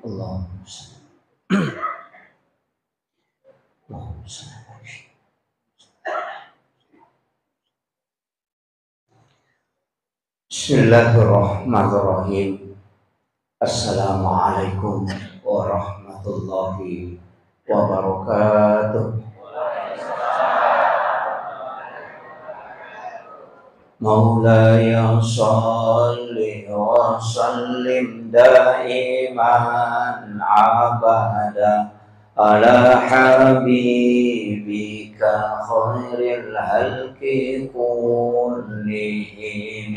Allahumma salli. Allahumma salli. Bismillahirrahmanirrahim. Assalamualaikum warahmatullahi wabarakatuh. Maulaya salli wa sallim daiman abada ala habibika khairil halqi kullihim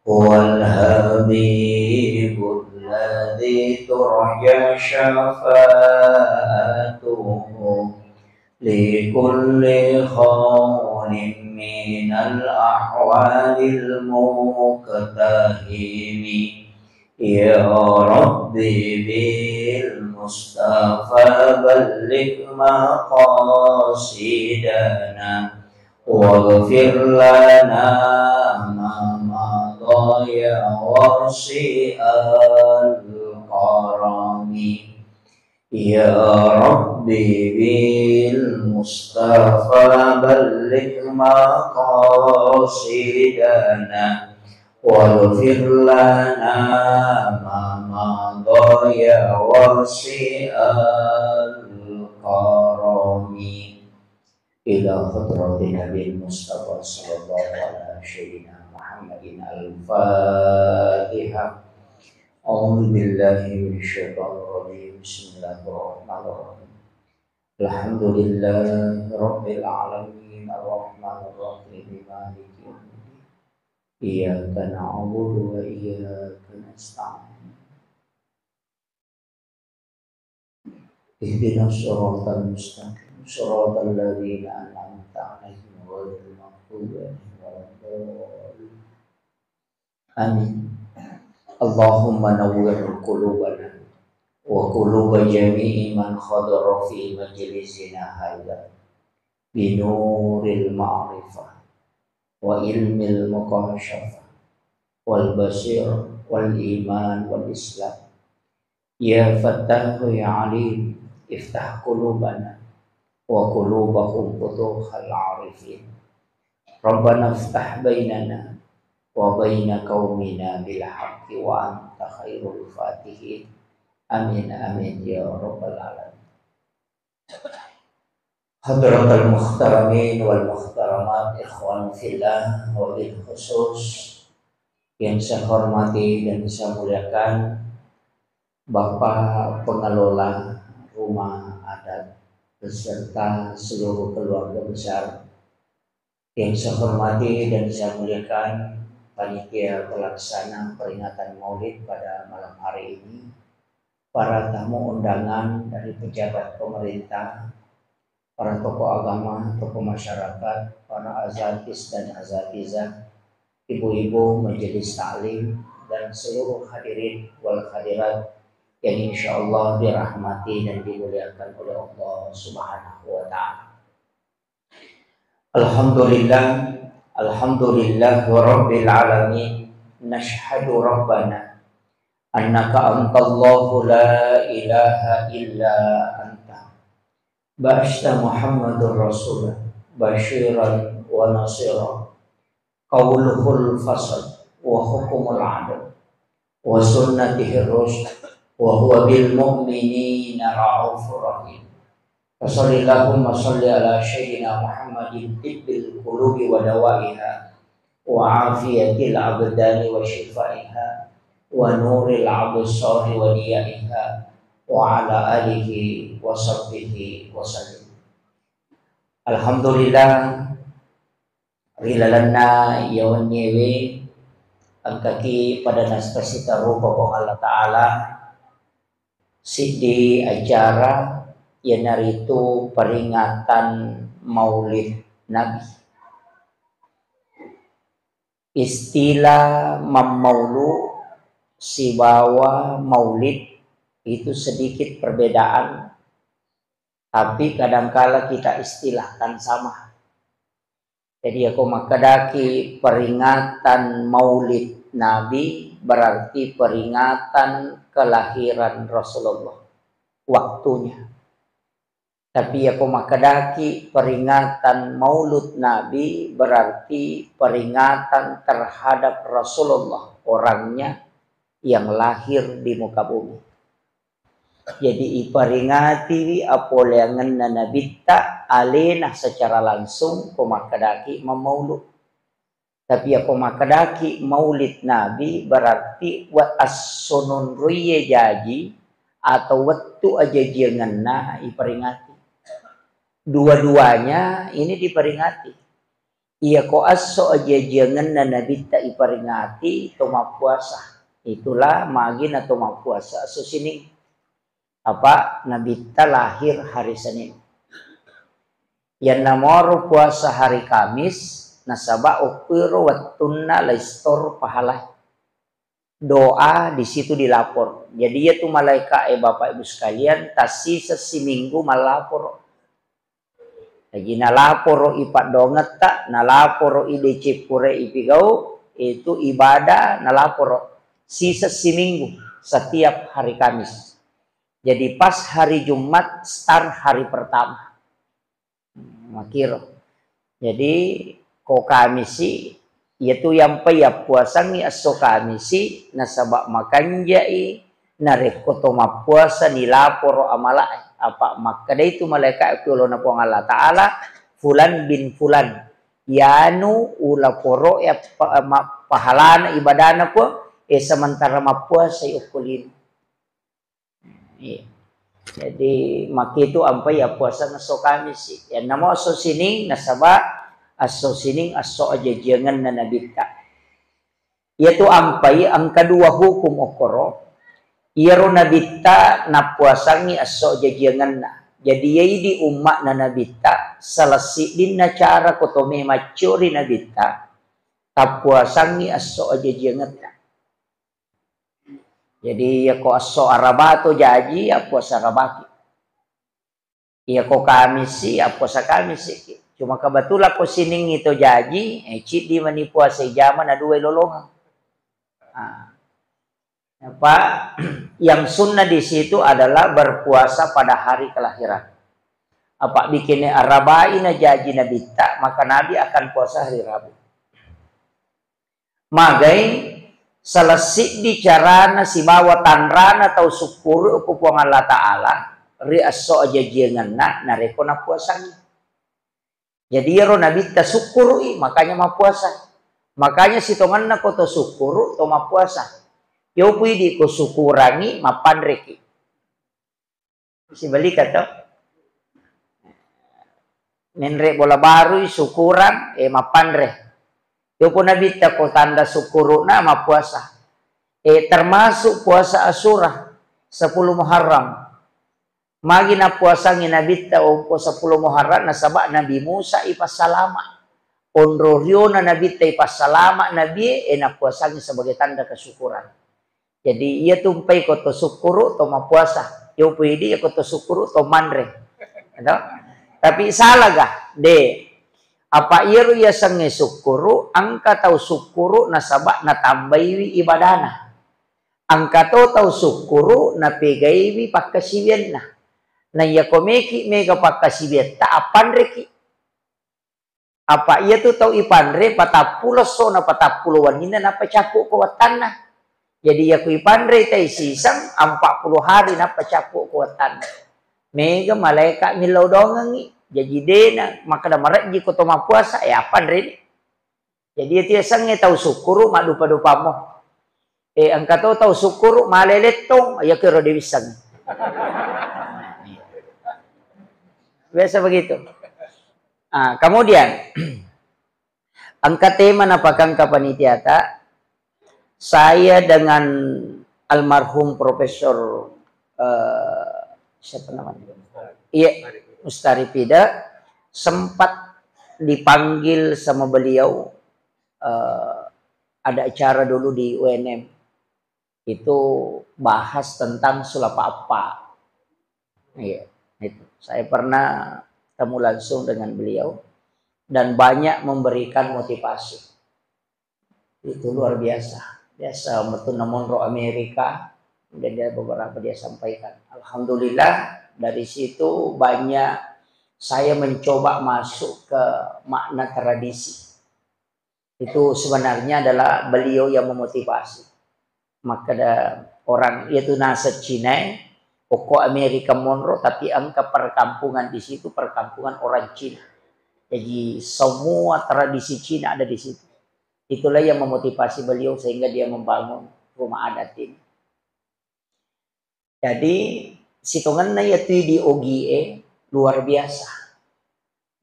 huwal habibul ladzi turja syafa'atuhu likulli khawnin minal ahwalil muqtahimi ya rabbi bil mustafa balligh maqasidana waghfir lana ma madaya wasi'al karami ya rabbi bil mustafa balligh maqasidana waghfir lana ma madaya wasi'al karami ila hadratin Nabi Mustafa sallallahu alaihi wasallam Muhammadin al-Fatihah. A'udzu billahi minasyaitonir rajim. Bismillahirrahmanirrahim. Alhamdulillahi rabbil alamin arrahmanir rahim maliki yaumiddin. Iyyaka na'budu wa iyyaka nasta'in. Ihdinas siratal mustaqim. Siratal ladzina an'amta 'alaihim ghairil maghdubi 'alaihim waladdallin. Amin. Allahumma nawwir qulubana wa quluba jami'i man khadara fi majlisina hadza bi nuril ma'rifah wa ilmil muqasyafah wal basir wal iman wal islam ya fattahu ya alim iftah qulubana wa qulubahum futuhal arifin rabbana iftah bainana wa baina qaumina bil haqqi wa anta khairul fatihin amin amin ya rabbal alamin. Hadratul muhtaramin wal muhtaramat ikhwan fillah wa bil khusus yang saya hormati dan saya muliakan Bapak pengelola rumah adat beserta seluruh keluarga besar yang saya hormati dan saya muliakan panitia pelaksana peringatan Maulid pada malam hari ini, para tamu undangan dari pejabat pemerintah, para tokoh agama, tokoh masyarakat, para azatis dan azatizah, ibu-ibu majelis taklim dan seluruh hadirin wal hadirat yang insya Allah dirahmati dan dimuliakan oleh Allah Subhanahu wa Ta'ala. Alhamdulillah rabbil alamin. Nashhadu rabbana annaka antallahu la ilaha illa anta ba'asta Muhammadur Rasulullah basyiran wa nasira qawluhul fasad wa hukumul adl wa sunnatihir rusyd wa huwa bil mu'minina ra'ufur rahim. Wasallallahumma salli ala sayyidina Muhammadin tibbil qulubi wa dawaiha wa afiyatil abdani wa shifaiha wa nuril absari wa diyaiha wa ala alihi wa sahbihi wa sallim. Alhamdulillah rilalanna yawan nyewe angkaki pada naspasita rupa Allah Ta'ala sidi acara yanaritu peringatan Maulid Nabi. Istilah mamaulu sibawa maulid itu sedikit perbedaan, tapi kadangkala kita istilahkan sama. Jadi aku makadaki peringatan Maulid Nabi berarti peringatan kelahiran Rasulullah, waktunya. Tapi ya pemakadaki peringatan maulud Nabi berarti peringatan terhadap Rasulullah, orangnya yang lahir di muka bumi. Jadi iperingati apoleangan na nabita alena secara langsung pemakadaki memaulud. Tapi ya pemakadaki maulid Nabi berarti wa as-sunun ruye jaji atau waktu aja jangan nah iperingati. Dua-duanya ini diperingati. Iya ko aso aja jangan na nabita iperingati toma puasa. Itulah magin atau toma puasa. So sini apa nabita lahir hari Senin. Yang namoro puasa hari Kamis nasaba ukiro wattunna laistor pahala. Doa di situ dilapor. Jadi ya tuh malaikat Bapak Ibu sekalian tasi sesiminggu malapor. Lagi nalaporo ipat donget tak, nalaporo IDC pure ipigau, itu ibadah nalaporo sisa seminggu setiap hari Kamis. Jadi pas hari Jumat start hari pertama. Makiro. Jadi ko Kamisi yaitu yang payah puasangi aso Kamisi nasabak makan jai narekotoma puasa nilaporo amalai. Apa maka itu malaikat kulona pong Allah Ta'ala fulan bin fulan yanu ula poro ya pahalana ibadana po sementara mapuasa ukulin. Jadi maka itu ampai ya puasa naso Kamis ya namo aso sining nasaba aso sining aso aja jangan na nabita yaitu ampai ang kedua hukum okoro Iyaro nabita na puasangi aso jajangan na. Jadi yai di umat na nabita salasi din na cara kotome macuri nabita tapuasangi aso jajangan na. Jadi ya ko aso arabato jaji ya puasa arabaki. Ya ko Kamisi ya puasa Kamisi. Cuma kebetulan ko sining itu jaji cid di mani puasa jaman na dua lolongan. Apa yang sunnah di situ adalah berpuasa pada hari kelahiran. Apa bikinnya arabaina jaji nabita maka Nabi akan puasa hari Rabu. Magai selesai bicarana si bawa tanrana atau syukur upuang Allah Ta'ala ri aso aja janganna nareko na puasanya. Jadi ya nabita syukuri makanya mau puasa. Makanya si tonganna koto syukuru to mau puasa. Yo pwede ko sukurangi mapanreki. Si balik atau menre bola baru syukuran mapanre. Yo pun nabita ko tanda syukuru na mapuasa. Termasuk puasa Asyura 10 Muharram. Magi na puasa nginabita o po 10 Muharram nasaba Nabi Musa ipasalama. Onrorio na nabita ipasalama Nabi na puasa sebagai tanda kesyukuran. Jadi ia tumpai koto syukuru to mapuasa. Yo pwede ya koto syukuru to manre. Tapi salah gah? De. Apa iru ya sange syukuru angka tau syukuru nasabak na tambayi ibadana. Angka tau syukuru na pegaiwi pakasibian na. Na ya komeki mega pakasibian ta apanreki. Apa ia tu tau ipanre patapulo so na patapulo wanina na pacapu ko watana. Jadi ya kui pandre tai sisang 40 hari na pacapu kuatan. Mega malaikat milau dongangi. Jadi dena maka da marat ji ko to puasa ya pandre. Jadi dia sange tau syukuru mak dupa-dupa mo. Angka tau syukuru maleletong ya kira dewisang. Biasa begitu. Kemudian angka tema napakang kapanitiata saya dengan almarhum Profesor siapa namanya? Iya, Mustarifida sempat dipanggil sama beliau ada acara dulu di UNM. Itu bahas tentang sulapa. Iya, itu. Saya pernah ketemu langsung dengan beliau dan banyak memberikan motivasi. Itu luar biasa. biasa betul Monroe Amerika, dan dia beberapa dia sampaikan. Alhamdulillah dari situ banyak saya mencoba masuk ke makna tradisi. Itu sebenarnya adalah beliau yang memotivasi. Maka ada orang yaitu nasa Cina, pokok Amerika Monroe, tapi angka perkampungan di situ perkampungan orang Cina. Jadi semua tradisi Cina ada di situ. Itulah yang memotivasi beliau sehingga dia membangun rumah adat ini. Jadi situngan yaitu di OGE luar biasa.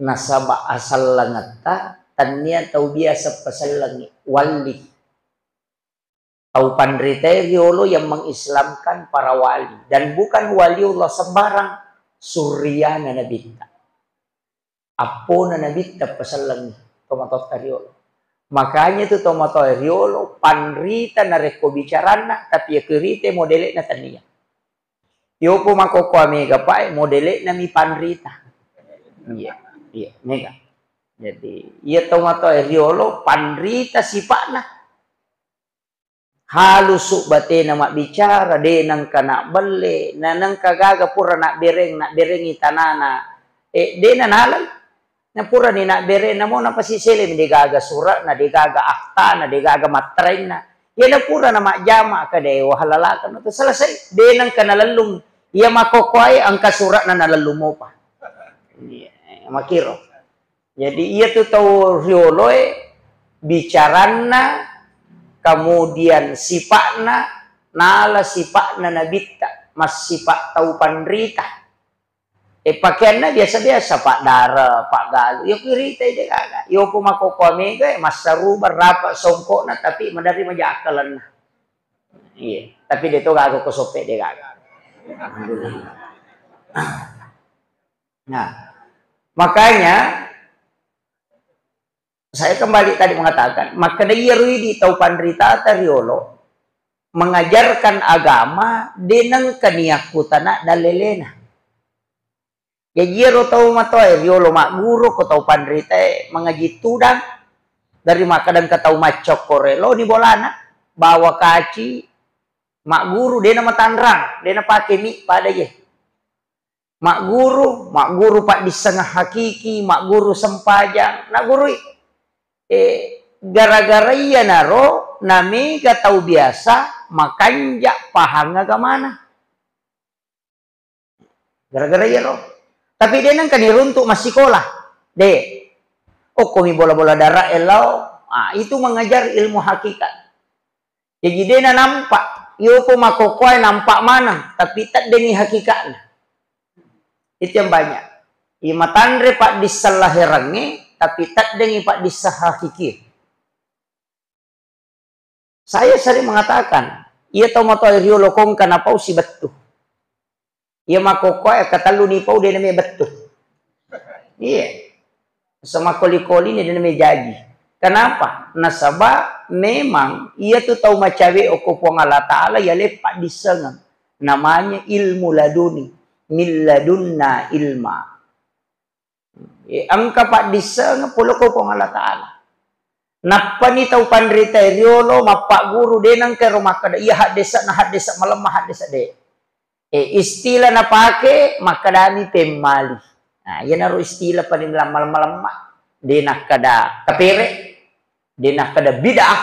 Nasaba asal langata tania tahu biasa pasal langi wali. Tahu pandrita riolo yang mengislamkan para wali dan bukan waliullah sembarang suryana nabita. Apo na nabita pasal langi tomatot riolo. Makanya itu tomato riolo panrita na reko bicarana tapi ya kerite modele na tania. Yo po makoko mega pa modele na mi panrita. Iya, iya, mega. Jadi iya tomato riolo panrita sipana. Halusuk bate na bicara de nang kana belle na nang kagaga pura nak bereng itanana. De na nalan. Na pura ni nak bere na mo na pasisili di gaga surat na di gaga akta na di gaga matrain na yan na pura na majama ka de wahalalakan to selesai de nang kanalalum iya makokoy ang kasurat na nalalum mo pa makiro jadi iya tu tau riolo bicarana kemudian sipakna nala sipakna nabita mas sipak tau panrita pakaiannya biasa-biasa Pak Dara, Pak Galuh. Yo kirita ide kagak. Yo po makokome ga mas saru berapa songkok na tapi medari majakalan na. Iya, tapi dito gago ko sope de kagak. Nah, makanya saya kembali tadi mengatakan, maka dia di tau pandrita riolo mengajarkan agama denang kaniakutana dalelena. Jero tau matoy riolo mak guru ko tau pandrita mengaji tudang dari makadang katau macok korelo ni bolana bawa kaci mak guru dia nama tanrang dia nama pakai mi pada ye mak guru pak di setengah hakiki mak guru sempajang nak guru gara-gara iya naro nami katau biasa makanja pahang agamana gara-gara iya roh. Tapi dia nang kan runtuk masih sekolah. Komi bola-bola darah elau. Itu mengajar ilmu hakikat. Jadi dia nampak. Yo po makokoy nampak mana. Tapi tak deni hakikatnya. Itu yang banyak. Imatandre pak disalahirangi. Tapi tak deni pak disahakiki. Saya sering mengatakan. Ia tahu matoy riolo kong kanapa si betul. Ia makokoy katalu ni pau dia namanya betul. Iya. Sama koli-koli ni dia namanya jadi. Kenapa? Nasaba memang ia tu tahu macawe okopong Allah Ta'ala ya lepak disengang. Namanya ilmu laduni. Min ladunna ilma. Angka pak disengang pula kopong Allah Ta'ala. Napa ni tahu pandrita riolo mapak guru denang ke rumah kada. Ia had desa melemah had desa de. Istilah na pake makadami pemali. Nah, yan naro istilah pa rin malam-malam di nakada kapere, di nakada bid'ah.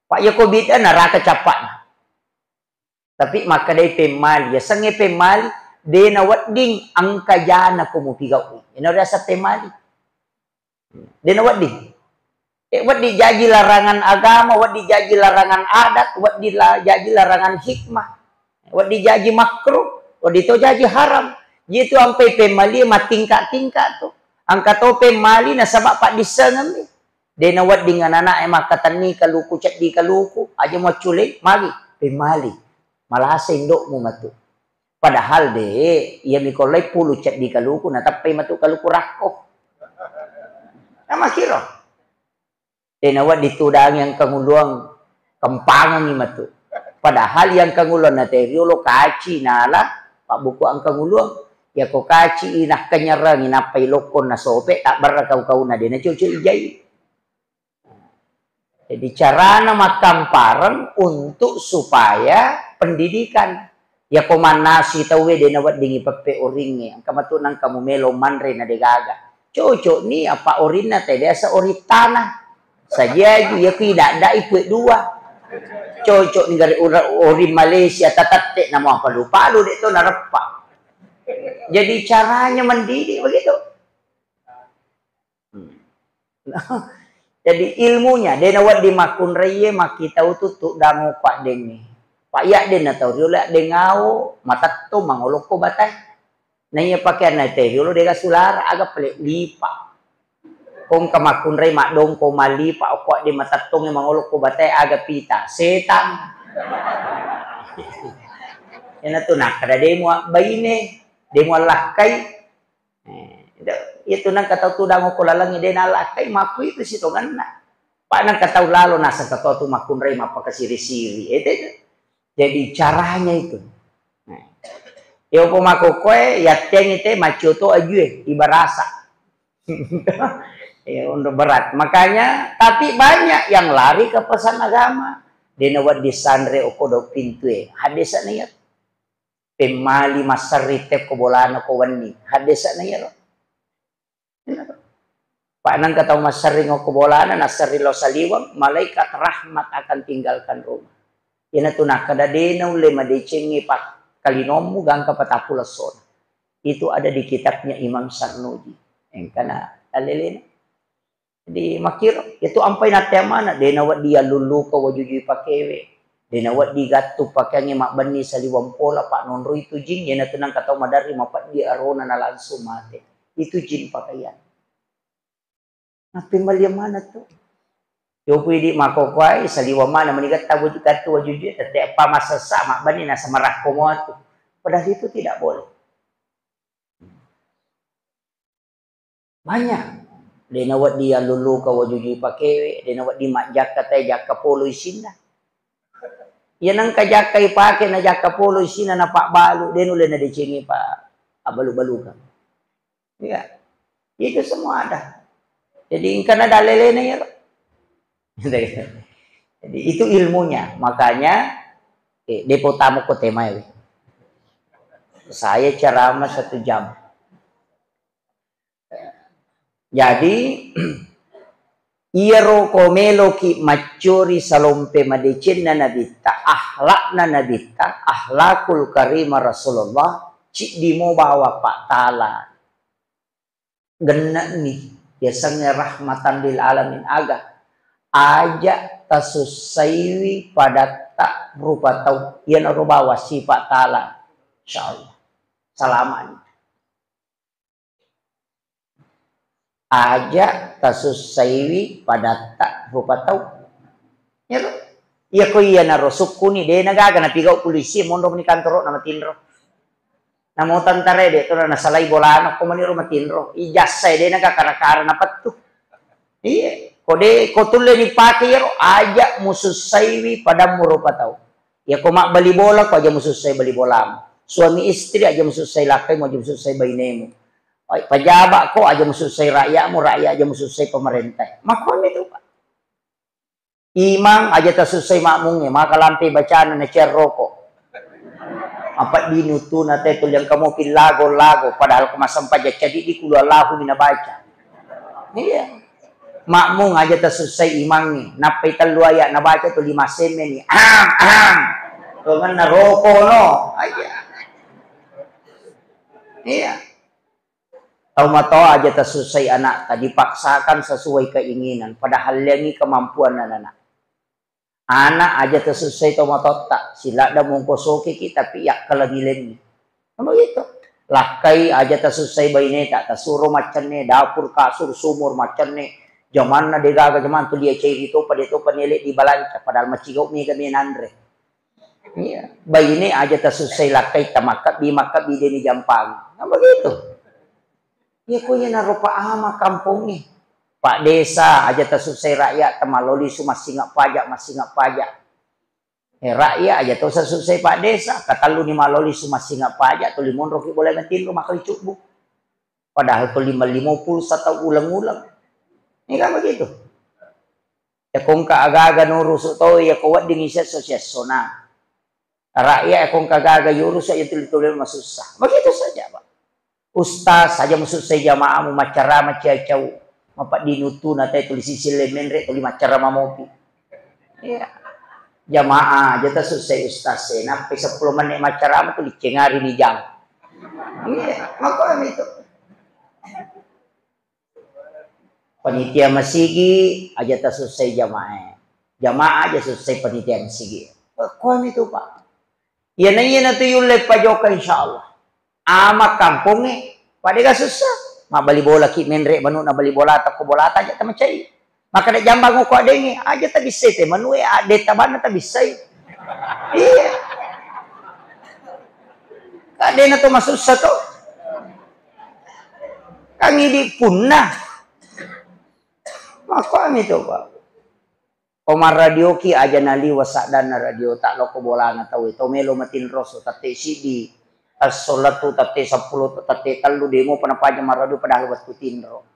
Pak ya ko bid'ah naraka capak na. Tapi makadai pemali, ya sange pemali de na wadding ang kajana kumupigaw. Yan naro sa pemali. De na wadding. Waddi jaji larangan agama, waddi jaji larangan adat, waddi jaji larangan hikmah. Wadi jaji makruh, wadi to jaji haram. Jitu ampai pemali matingkat-tingkat tu. Angka to pemali na sabab pak disengan ni. Dena wad dengan anak makatan ni kaluku cat di kaluku aja mau culik mari pemali. Malah sendok mu matu. Padahal de ia mikolai pulu cat di kaluku na tapi matu kaluku rakoh. Nama kira. Dena wad ditudang yang kanguluang kempangan ni matu. Padahal yang kangulon na teriolo kaci nala pak buku ang kangulon ya ko kaci inah kanyarang inapay lokon na sope tak barra kau na din na cucu ijay Jadi carana makan pareng untuk supaya pendidikan. Ya komanasi tahu de nawat dingi pepe oringe. Kamu tunang kamu melo manre na degaga. Cocok ni apa orina teh biasa ori tanah. Saja ya tidak ada ikut dua. Cocok ni dari ori Malaysia tatatek nama apa lupa lu dek tu narepa. Jadi caranya mendidik begitu. Jadi ilmunya dia nawat di makun reye maki tahu tutuk dangu pak dengi. Pak yak dia na tahu dia dengau mata tu mangolok ko batai. Nanya pakai na teh dulu dia sulara agak pelik lipa. Kong kamakun reye mak dong ko mali pak ko di mata tong mangolok ko batai agak pita setan. Yana tu nak kada demo baine demo lakai. Itu nang kata tu dango ko lalangi de nalakai maku itu situ kan pak nang kata lalu nasa kata tu makun rei mapa kasiri-siri itu. Jadi caranya itu yo po makokoe ya teng ite macoto ajue ibarasa ya untuk berat makanya tapi banyak yang lari ke pesan agama denawat disandre okodo pintue hadisana ya pemali masarite ko bolana ko wani hadisana ya Pak nang kata masari ngoko bolana nasari lo saliwang malaikat rahmat akan tinggalkan rumah. Ina tunah kada dena ulema decengi pak kalinomu gangka patapula son. Itu ada di kitabnya Imam Sarnuji. Engkana alelena. Di makir itu ampai nate mana dena wat dia lulu ka wajuju pakewe. Dena wat digatu pakangi mak bani saliwang pola pak nonro itu jin ina tunang kata madari mapat di arona na langsung mate. Itu jin pakaian. Nah, pembalian mana tuh? Jopo di makokwai saliwa mana menigat tahu jika tu wajujud tetap apa masa sama bani nasa marah komo tu. Padahal itu tidak boleh. Banyak. Dena wat dia lulu ka wajujud pakewe, dena wat di mak jaka teh jaka polo isina. Ya nang ka jaka ipake na jaka polo isina na pak balu, denu le na dicengi pak abalu-balu kan. Ya. Itu semua ada. Jadi karena dalilnya ya. Jadi itu ilmunya. Makanya depo tamu ko tema ya. Saya ceramah 1 jam. Jadi iero komelo ki macuri salompe madecin na nabita akhlak na nabita akhlakul karimah Rasulullah cik dimo bawa pak tala gena nih biasanya rahmatan lil alamin aga aja tasusaiwi pada tak berupa tau yang bawa sifat ta'ala insyaallah salaman aja tasusaiwi pada tak berupa tau ya iya ko iya na rosukku ni de nagaga na pigaw polisi mondo ni kantor na matinro na mo tantare de to na salay bolano ko maniro matinro ijasay de nagakarakara na patto iya kode kotulle ni pakir aja mususaiwi pada murupa tau ya ko mak bali bola ko aja mususay bali bola suami istri aja mususay lakay mo aja mususay bainemu ay pajaba ko aja mususay rakyatmu rakyat aja mususay pemerintah makon itu pak imam aja tasusay makmungnya maka lampi bacaan na cerroko apa dinutu na tetul yang kamu pil lago padahal kemasan pajak jadi di kulu Allahu minabaca iya makmung aja terselesai imangnya napai telu ayat nabaca tu 5 seme ni tu kan naroko no aja iya tahu matau aja terselesai anak tadi paksakan sesuai keinginan padahal yang ini kemampuan anak aja terselesai tomat tak sila dah mongkosoki kita tapi yak kelagi-lagi sama gitu lakai aja terselesai bayi tak tasuro macam ni dapur kasur sumur macam ni zaman na degaga zaman tu dia ciri itu pada itu penilai di balanca padahal macigau ni kami nandre iya bayi ni aja terselesai lakai tamakap di deni jampang sama gitu ya kunya narupa ama kampung ni Pak Desa aja terselesai rakyat temaloli masih ngak pajak rakyat aja tuh selesai Pak Desa kata lu ni maloli masih ngak pajak tu limon roki boleh ngetin rumah kali cukbu padahal tu 550 atau ulang-ulang ini kan begitu Ya kung kaagaga no ruso to ya kuwat ding isa sona. Rakyat kung kagaga yurus ya tuloy-tuloy masusah. Begitu saja, Pak. Ustaz saja masusah jamaah mu macara maciacau. Mapak dinutu na tayo tulis sisilemen re tulis macara mamopi. Iya. Jamaah jata susah ustaz napi 10 menit macara tulis cengari ni jam. Iya, maka itu. Panitia masigi aja tak selesai jamaah. Jamaah aja selesai panitia masigi. Kau itu Pak. Ya nanya nanti yulai pajoka insyaallah. Ama kampungnya pada gak susah. Ma bali bola ki menrek manu na bali bola tak ko bola ta aja ta macai. Maka nak jambang ko adengi aja tak bisa te manu ade ta bana ta bisa. Iya. Kade na to masusah to. Kami di punah. Maka itu Pak. Omar radio ki aja nali wasak dan radio tak loko bola na tahu itu melo matin roso tate sidi as-salatu tate 10 tate talu demo panapa aja marado padahal waktu tinro.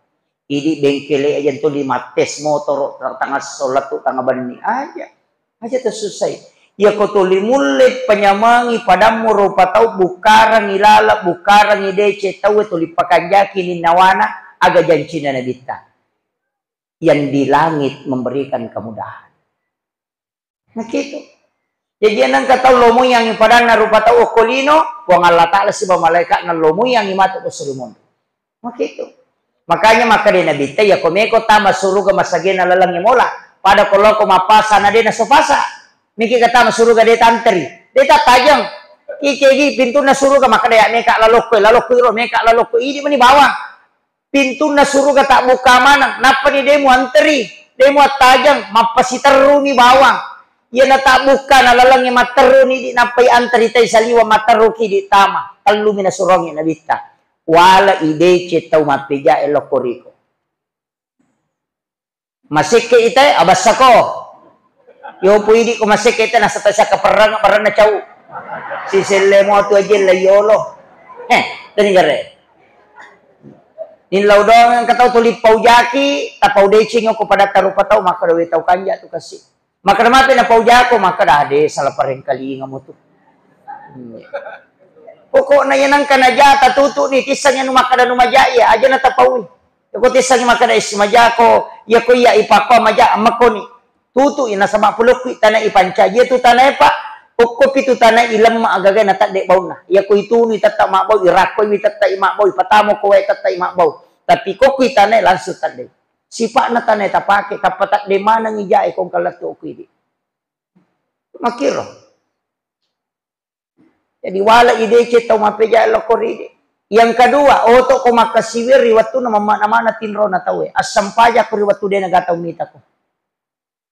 Idi bengkele aja tu 5 tes motor tanggal salatu tanggal bani aja. Aja tersusai. Ya ko tuli mulit penyamangi padamu rupa tau bukarang ilala bukarang idece tau tuli pakanjaki ni nawana aga jancina na dita. Yang di langit memberikan kemudahan. Nah gitu. Jadi nang kataw lomo yang ipadang na rupa tao okolino, kung Allah Ta'ala si malaikat na lomo yang imato ko sulumon. Nah gitu. Makanya maka din nabita ya komeko tama suruga masagin na lalang mola. Pada kalau ko mapasa na din na sopasa. Miki kata masuruga deta anteri. Deta tajang. Ikegi pintu na suruga maka daya meka laloko ro meka laloko ini mani bawang. Pintu na suruga tak buka mana. Napa ni demo anteri. Demo tajang. Mapasiteru ni bawang. Ia na tak buka na lalangi materu ni di napai anteri tay saliwa materu ki di tama. Talu mina surongi na bita. Wala ide cetau mapeja elokoriko. Masike itay abasako. Yo po idi ko masike itay nasa tasya kaparang na chow. Sisile mo tu aja layolo. Tani gare. Nilaw dong ang kataw tulip paujaki, tapaw decing ako pada tarupa tao, maka daw itaw kanya to kasi. Maka naman na paujako, maka dade, sala pa rin kalinga mo to. Poko na yan ang kanadya, tatuto ni, tisang yan umakada numajaya, aja na tapaw. Ako tisang yung makada ismajako, yako iya ipakwa maja, amako ni. Tuto, nasa mapulok, tanay ipancha, yeto tanay pa, poko pito tanay ilang maagaga na tadde baw na. Yako ito ni tata mabaw, irakoy ni tata imabaw, ipatamo ko ay tata imabaw. Tapi kok kita tanay langsung tadi. Sipak na tanay tapake kapatak de mana ngijay kung kalato ko ini. Makiro. Jadi wala ide cetau mapeja lokoride. Yang kedua, oto ko makasiwir riwatu na mana tinro na tawe. Asam paja ko riwatu de nagataw nita ko.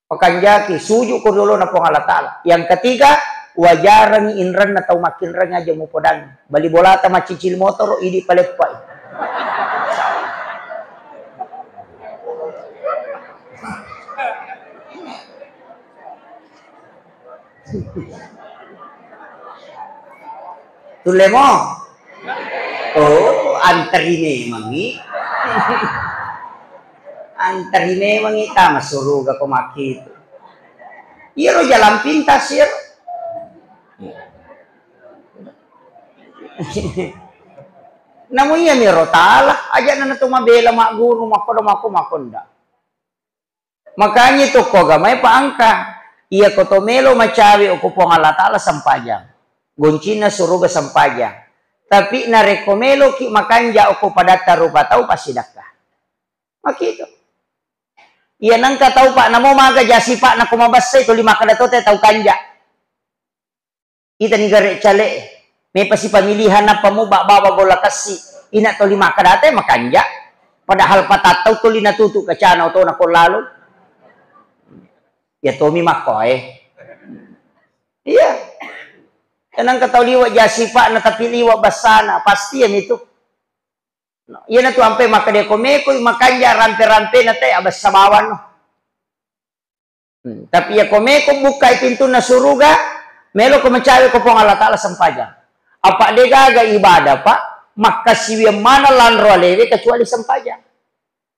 Pakanjaki suju ko dulu na pong alatala. Yang ketiga, wajarang inran na taw makinran aja mo podang. Bali bolata macicil motor idi palepay. Tulemo. Oh, antari mangi. Antari mangi ta masuruga ko makito. Iro jalan pintas iro. Namuya miro tala aja na tumabela mak guru makonda. Makanya itu ko gamay paangka. Iya kotomelo macawi o kupong Allah Ta'ala sampajang. Goncina suruga sampajang. Tapi na rekomelo ki makanja o kupadata rupa tau pasidaka. Makito. Iya nang katau pak namo maga jasi pak na kumabasa ito 5 kadato te tau kanja. Ita ni gare cale. May pasi pamilihan na pamuba bawa bola kasi. Ina to 5 kadate makanja. Padahal patataw to linatutu ka chana o to na kolalo. Ya Tommy Makoy. Iya. Kanang kataw liwa jasi pak na tapi liwa basana. Pasti yan itu. Yan na to ampe makadekomeko makanja rampe-rampe na tayo abas sabawan no. Tapi ya komeko buka pintu na suruga. Melo ko mencari ko pong Allah Ta'ala sampajan. Apa de gaga ibadah pak. Makasiwi mana lanro aleve kecuali sampajan.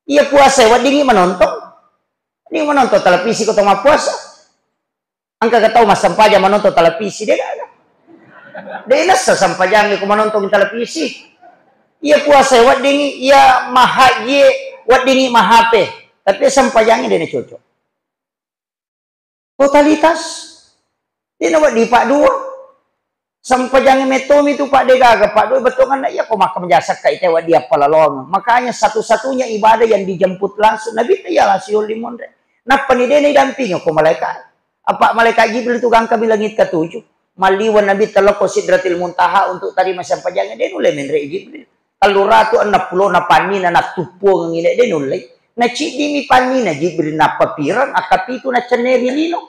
Iya puasa wadingi menonton. Ini menonton televisi kau tengah puasa. Angka kau mas sampajang menonton televisi dia ada. Dia nasa sampajang kau menonton televisi. Ia puasa wat dingi, ia maha ye wat dingi mahape. Tapi sampajangnya dia cocok. Totalitas. Dia nak buat di Pak Dua. Sampajangnya metom itu Pak Dega ke Pak Dua betul kan ya kau makan menjasa kai tewat dia palalong. Makanya satu-satunya ibadah yang dijemput langsung Nabi itu ialah siul limon. Napa ni dia ni dampingi kau malaikat. Apa malaikat Jibril itu kan kami langit ke-7. Maliwan Nabi teloko sidratil muntaha untuk tadi macam pajangnya dia nulai menrei Jibril. Kalau ratu 60 na panina na tupo ngile dia nulai. Na cidi mi panina Jibril na papiran akapitu na ceneri lino.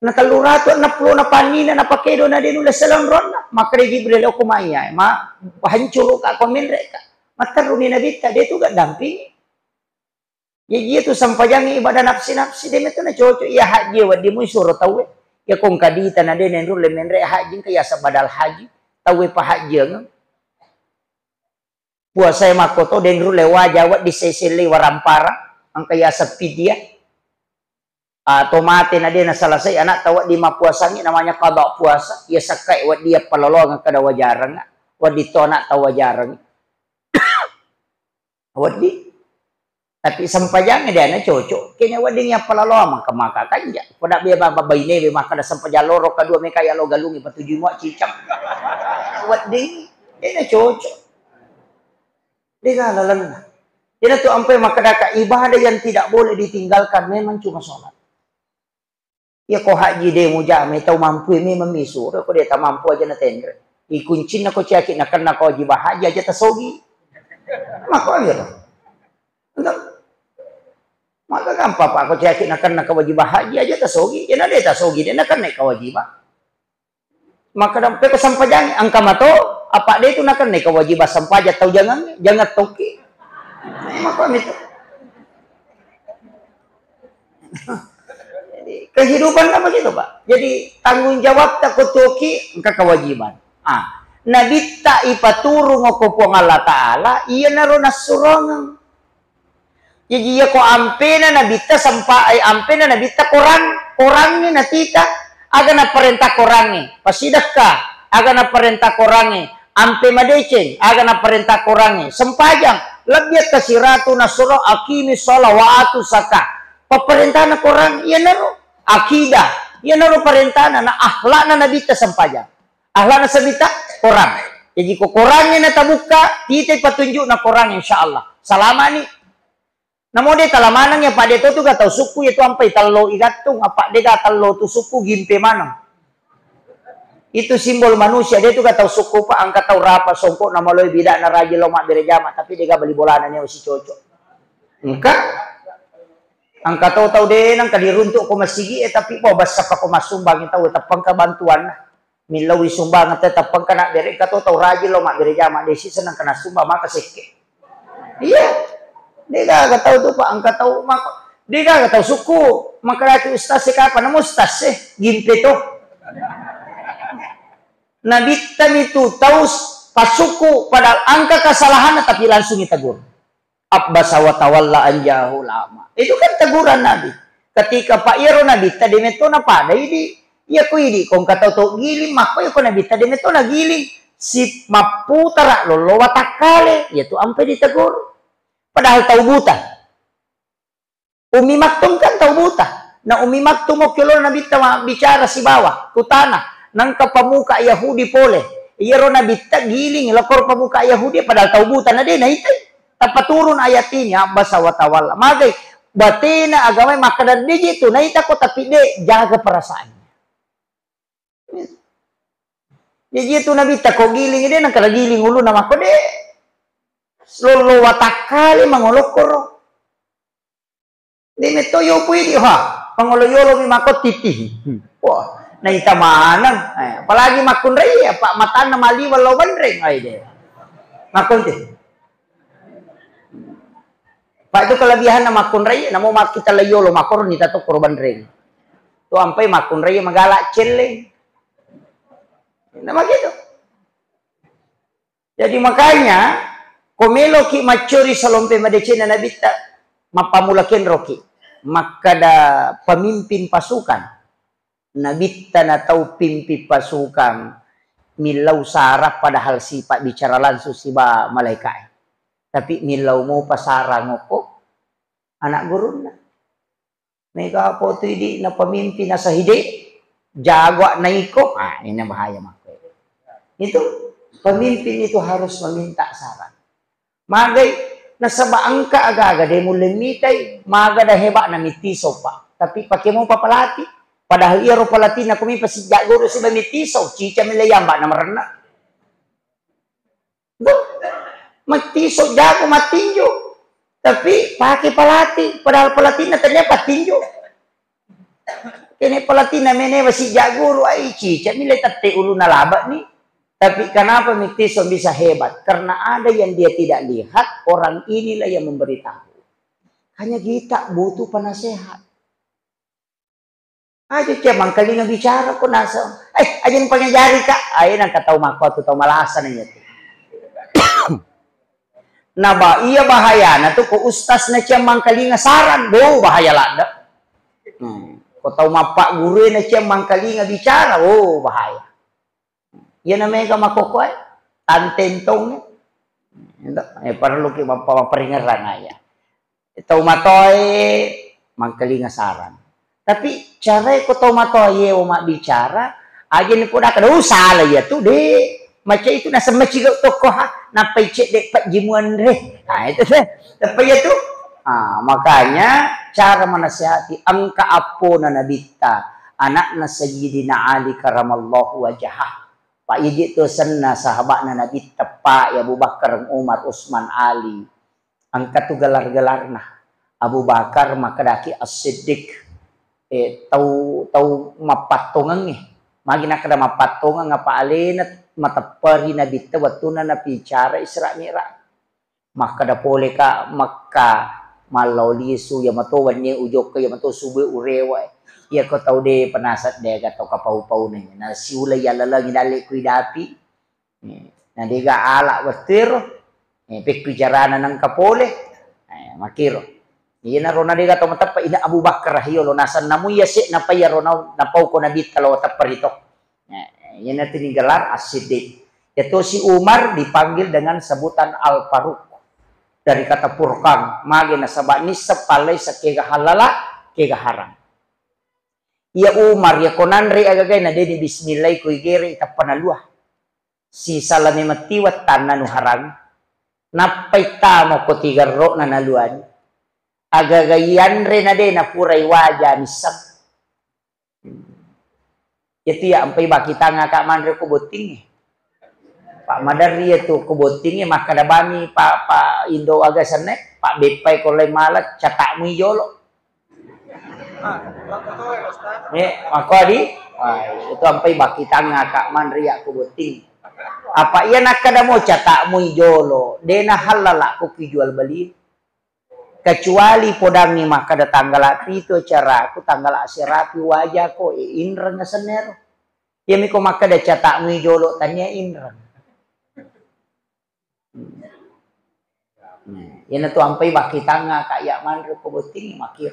Na kalau ratu 60 na panina na pakedo na dia nulai salam ronna. Maka Jibril aku maya ma hancur ka ko menrei ka. Maka runi Nabi dia tu gak dampingi. Ya dia tu sampajang ibadah nafsi-nafsi dia itu na cocok ya haji wa di musuh tahu ya kong kadita na dia nendru le menre haji kaya sabadal haji tahu pa haji ng puasa makoto nendru le wajah wa di sesele warampara ang kaya sa pidia tomate na dia na selesai anak tahu di mapuasanya namanya qada puasa ya sakai wa dia palolong kada wajarang wa di tona tahu wajarang wa di tapi sampajang dia na cocok kini wading yang palalo maka kanja pada biya babay nebe maka na sampajang loro kadua may kaya lo galungi patujuh mo cicam wading dia na cocok dia galalan na dia na tu ampai makadaka ibadah yang tidak boleh ditinggalkan memang cuma sholat ya ko haji dia muja may tau mampu may mamisura ko dia ta mampu aja na tendre ikuncin na ko ciyakit na karena ko wajib haji aja tasogi maka aja maka kan papa aku yakin akan nak kewajiban haji aja tasogi ya nade tasogi dia nak naik kewajiban maka dampe kesampajang angka mato apa dia itu nak naik kewajiban sampaja tahu jangan toki maka itu jadi kehidupan apa gitu Pak jadi tanggung jawab tak toki angka kewajiban nabi ta ipaturu ngokopong Allah Ta'ala iya narona surongang jadi ya ko ampena na bita sampai ampena na bita korang ni natita aga na perintah korangi pasidak ka aga na perintah korangi ampe madeceng aga na perintah korangi sempajang labiat kasiratu nasuro akimi sholawatu saka peperintah na korang iya naro akidah iya naro perintah na akhlak na nabita sempajang akhlak na sabita korang jadi ko korangnya na tabuka kita patunjuk na korang insyaallah salama ni namo dia talamanang ya pak dia tu gak tahu suku itu ampai talo igatung apa dia gak talo tu suku gimpe mana itu simbol manusia dia tu gak tahu suku pak angkat tahu rapa songkok nama lo bidak na raja lo mak berjama tapi dia gak beli bolanannya masih cocok enggak angkat tahu dia nang kadiruntuk ko masigi tapi po basta pa ko masumbang tahu tapang ka bantuan milawi sumbang tapang ka nak bere ka tahu raja lo mak berjama desi senang kena sumbang maka seke iya dia gak tahu tuh pak angkat tahu maka dia gak tahu suku maka laki ustaz kapan namun ustaz gimpe tuh nabi itu tahu pasuku pada angka kesalahan tapi langsung ditegur abbasa wa tawalla anjahu lama itu kan teguran nabi ketika pak iro nabi tadi metona pada ini ya ko ini kong kata tuh giling maka ya ko nabi tadi metona giling si maputara lolo watakale yaitu ampe ditegur padahal tahu buta. Umi Maktum kan tahu buta. Nah Umi Maktum mau kilo nabi tawa bicara si bawah ku tanah nang kapamuka Yahudi pole. Iyero nabi tak giling lakor pamuka Yahudi padahal tahu buta na dia na itu. Tapa turun ayat ini abasa wa tawalla. Magai batina agama makadan dia itu na ita ko tapi dia jaga perasaannya. Jadi itu nabi tak ko giling dia nang kala giling ulu nama ko dia. Lolo watakali mangolokoro. Di meto yo pui di ha. Pangoloyolo mi makot titi. Wah, na ita manang. Apalagi makun rei pak matan na mali walau bandreng ay de. Makun ti. Pak itu kelebihan na makun rei namo makita layolo makor ni tato korban rei. Tu ampai makun rei magalak celeng. Nama gitu. Jadi makanya komelo ki macuri salompe madecena nabi ta mapamulaken roki maka da pemimpin pasukan nabitta na tau pimpi pasukan milau sarap padahal sifat bicara langsung si ba malaikat tapi milau mau pasarang ko anak guru na mega po di na pemimpin na sa hidi jago na iko ini bahaya mako itu pemimpin itu harus meminta saran magay nasa baangka aga-aga de mo limitay maga da heba na mitiso pa tapi pakai mo papalati padahal iya ro palati na kumi pasidya guru si mitiso chicha milayamba na marana do matiso jago matinjo tapi pakai palati padahal palati na tanya patinjo kene palati na mene pasidya guru ay chicha milay tate ulo na laba ni. Tapi kenapa Miktiso bisa hebat? Karena ada yang dia tidak lihat, orang inilah yang memberitahu. Hanya kita butuh penasehat. Aja cemang kali nggak bicara kok nasa. Aja yang pengen jari kak. Ayo nak tahu mako atau malasan aja. Nah, iya bahaya. Nah tuh kok ustaz na cemang kali saran, bo bahaya lada. Kau tahu mapak guru na cemang kali nggak bicara, oh bahaya. Yan na may kamakukoy, tantentong perlu kita mapaperingaran aya. Ito matoy, magkalingasaran. Tapi cara ko to matoy, o mabicara, aja ni po na kada usala ya tu de. Macam itu nasa machigaw to ko ha, napayche de pat jimuan re. Itu deh. Tapi itu, makanya cara menasihati ang kaapo na nabita, anak na Sayyidina Ali karamallahu wajhah. Pak Yijit tu senna sahabat na Nabi tepa ya Abu Bakar, Umar, Utsman, Ali. Angkat tu gelar-gelar nah. Abu Bakar makadaki As-Siddiq. Tau mapatungan eh. Magina kada mapatungan ngapa alena matapari Nabi te watuna na bicara Isra Mi'raj. Maka da pole ka maka malaulisu ya mato wanye ujok ya mato sube urewa. Ya ko tau de penasat de ga tau kapau-pau na na siulay yalala ginali ko idapi na de ga ala watir pekpijarana ng kapole makiro iya na rona de ga tau matapa ina Abu Bakar hiyo lo nasan namu yasi na payaro na pau ko na bitalo taparito iya na tininggalar As-Siddiq itu si Umar dipanggil dengan sebutan Al-Faruq dari kata Furqan magi na sabani sepalay sa kega halala kega haram. Ya Umar ya konanri agagay na dedi bismillah ko igere itapanalua si salami matiwat tanan harang napay tamo ko tigarro na naluan agagayan re na de na puray waja misap itu ya ampay bakita nga ka manre ko boting Pak Madari itu kuboting maka dabani Pak Indo agasanek Pak Bepay ko lay malat catak mo yolo mako di itu sampai bakita nga kak man riak kubuting apa iya nakada mo catak mo jolo dena halala ko kijual beli kecuali podang ni maka da tanggal api itu cara aku tanggal asirapi wajah ko indra nga senero ya mi ko maka da catak mo jolo tanya indra yan to sampai bakita nga kak ya man ri kubuting makir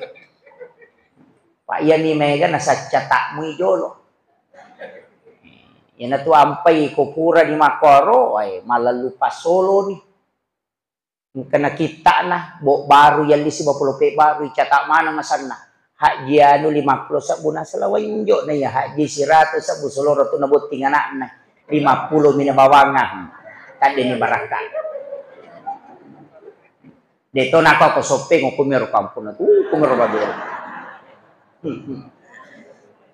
Pak Ian ni mega nasa catak mo jolo. Yan na to ampay kupura di makoro ay malalupa solo ni. Kena kita na bo baru yan li si bapulope baru catak mana masan na. Haji anu 50 sa buna salaway unjo na ya haji 100 sa busoloro to nabot anak na 50 minabawanga. Tadi ni baraka. Dito na ko sopeng ko kumiro kampo na to kumiro babel.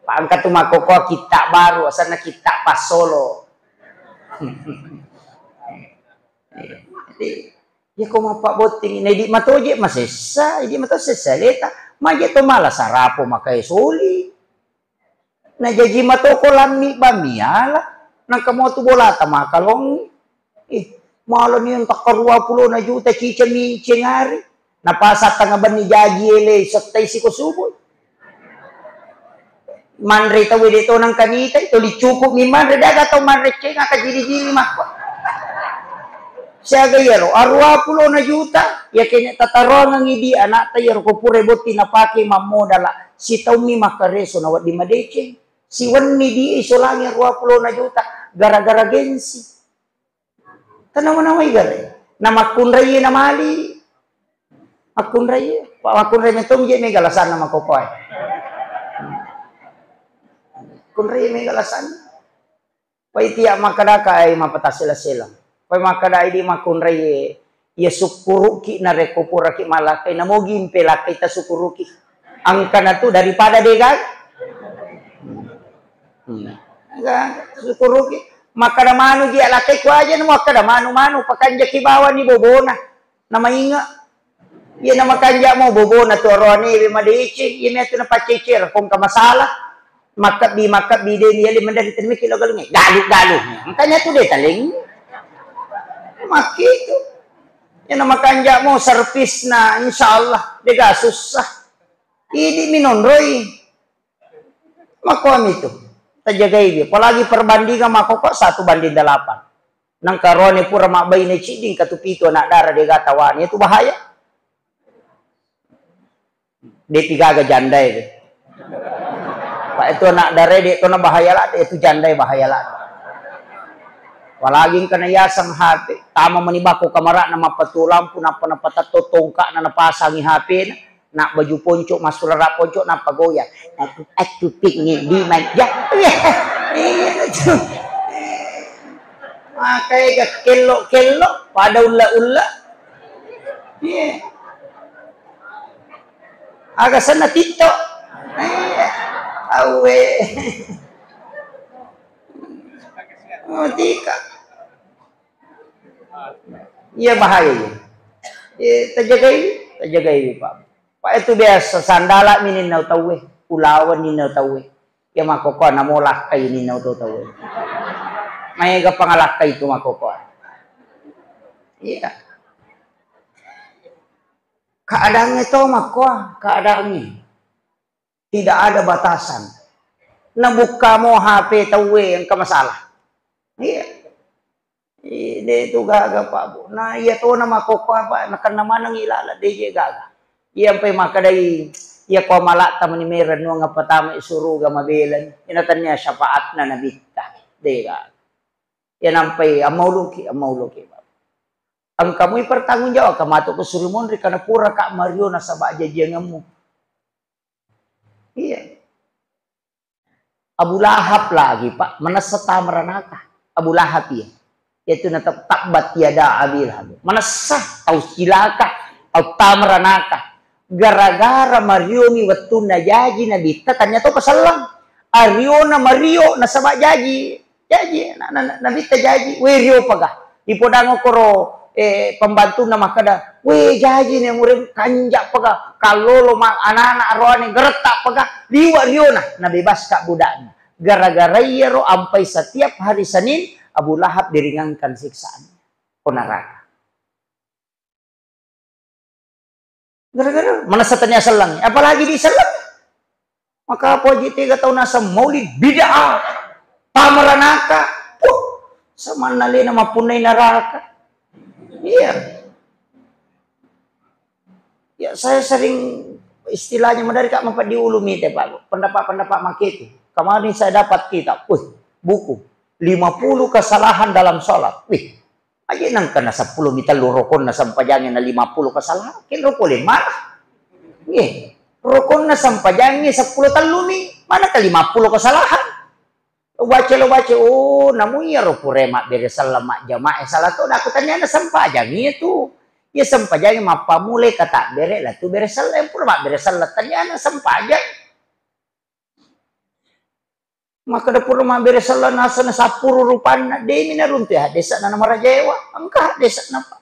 Paangkat tumakoko kita baru asal na kita pas solo. Ya ko mapak boting na di matoje masesa di mato sesaleta maje to mala sarapo makai soli. Na jaji mato ko lami bamiala nang kamo tu bola tamakalong. Malo ni yung takar 20 na juta chicha mi chingari. Napasa tangaban ni jaji ele saktay si kusuboy. Manre tawi dito ng kanita ito licukup ni manre daga to manre che nga kajili-jili mako Siya gayero, 20 na juta. Ya kanya tatarongan idi anak tayo ko pure boti na pake mamodala. Si taumi makareso na wad di madeceng. Si wan ni di isolangi 20 na juta gara-gara gensi. Tanaw na may gare. Na makunray na mali. Makunray. Makunray metong je may galasan na makokoy. Kunray may galasan. Pay tiya makadaka ay mapatasila-sila. Pay makada di makunray ya sukuruki na rekupura ki malakay na mo gimpela kay ta sukuruki. Ang kana to daripada degag. Sukuruki makadamano di alakay ko aja mo makadamano pakanja kibawa ni bobona na mainga. Yan na makanja mo bobona to roni madiichi yan ito na pachichir kung kamasala. Makabi din yali mandari tanmi kilo galungi galu makanya tu deh taling makito yan na makanja mo servis na insyaallah dega susah ini minonroy makuam itu tajagai dia apalagi perbandingan makoko 1:8 nang karone pura makbay na ciding katupito anak darah dega tawani itu bahaya dia 3 jandai itu Pak itu anak dare itu na bahaya lah, itu jandai bahaya lah. Walaging kana yasang hati, tama manibako kamara na mapatulang pun apa napatato tongka na napasangi hapin, nak baju ponco masurara ponco na pagoya. Aku pingin di manja. Makai ka kelo pada ulla. Iya. Aga sana tito. Awe. Oh, tika. Iya bahaya ya. Tajagai Pak. Pak itu biasa sandala minin nau tawe, ulawan ninaw tawe. Ya makoko na molak kay ninaw to tawe. May ga pangalak kay to makoko. Iya. Keadaannya itu makwa, keadaannya. Tidak ada batasan. Nabuka mo HP tawe yang kamasalah. Iya. Ide itu gaga Pak Bu. Nah iya to na makoko apa nakan naman ang ilala DJ gaga. Iya pay makadai iya ko malata man ni meron no nga patama isuruga mabelan. Inatan niya syafaat na nabita. Dega. Yan ang pay amawluki Pak. Ang kamoy pertanggung jawab kamato ko surimon ri kana pura ka Mario na sa bajajian mo. Iya. Abu Lahab lagi Pak, manasata maranaka. Abu Lahab ya. Yaitu natap takbat tiada abil habib. Manasah tau silaka au tamaranaka. Gara-gara Mario mi watun na jaji na dita tanya to pasalang. Ario na Mario na sabak jaji. Jaji na dita jaji. Werio paga. Ipodango koro pembantu nama kada, we jaji ne murid kanjak paga, kalau lo mak anak-anak arwani geretak paga, liwat riona, na bebas kak budaknya. Gara-gara iya ro ampai setiap hari Senin, Abu Lahab diringankan siksaan. Neraka. Gara-gara mana satanya selang, apalagi di selang. Maka poji 3 tahun nasa maulid bid'ah, pamaranaka, sama nali nama punay neraka. Iya. Ya saya sering istilahnya dari kak mampat diulumi teh Pak. Pendapat makitu. Kemarin saya dapat kitab, buku 50 kesalahan dalam sholat. Aja nang kena 10 mita lurokon na sampajangin na 50 kesalahan. Kin rukulin marah. Rukun na sampajangin 10 talumi. Mana ka 50 kesalahan? Baca, namun ya rupurema beresal lemak jamaah salah tu aku tanya na sampajang itu ya sampajang mapa mulai kata bere lah tu beresal empur mak beresal tanya na sampajang maka dapur mak beresal nasa na 10 rupan de mina runti ha desa na Marajaewa angka desa napa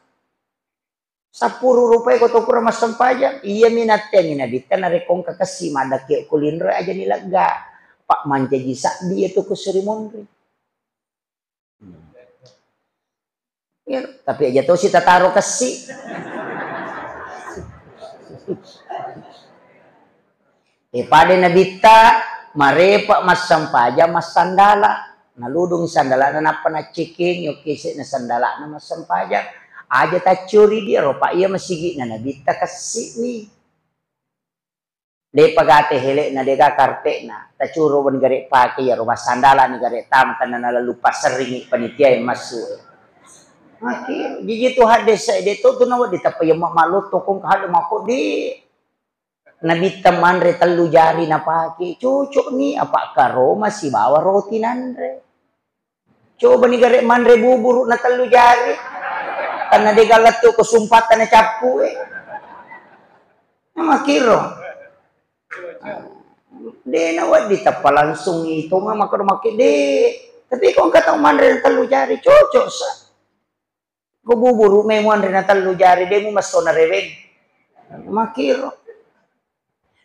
10 rupiah ko to pura mas sampajang iya minatnya minadita na rekong kakasi madaki kulinro aja nilaga Pak manjaji sakdi itu ke Sri Mondri. Ya, tapi aja tuh si taruh kesi. Pada nabita marepa mas sampaja mas sandala. Naludong sandala na napa na chiking yung kisi na sandala na mas sampaja. Aja tak curi dia ropa ia masih na nabita kasih nih. De pagate hele na dega karte na tacuro ban gare pake ya rumah sandala ni gare tam tanana lupa seringi panitia yang masuk. Maki gigi tu hades de to tu nawa ditapay malut to kung kahado mako di nabita manre telu jari na pake cucuk ni apa karo masih bawa roti nanre. Coba ni gare manre bubur na telu jari. Karena dia galat tuh kesumpatan na capu makiro de nawat ditapa langsung itu mah makro make de tapi kung kata manre telu jari cocok sa ko buburu me manre na telu jari de mo maso na reweng makiro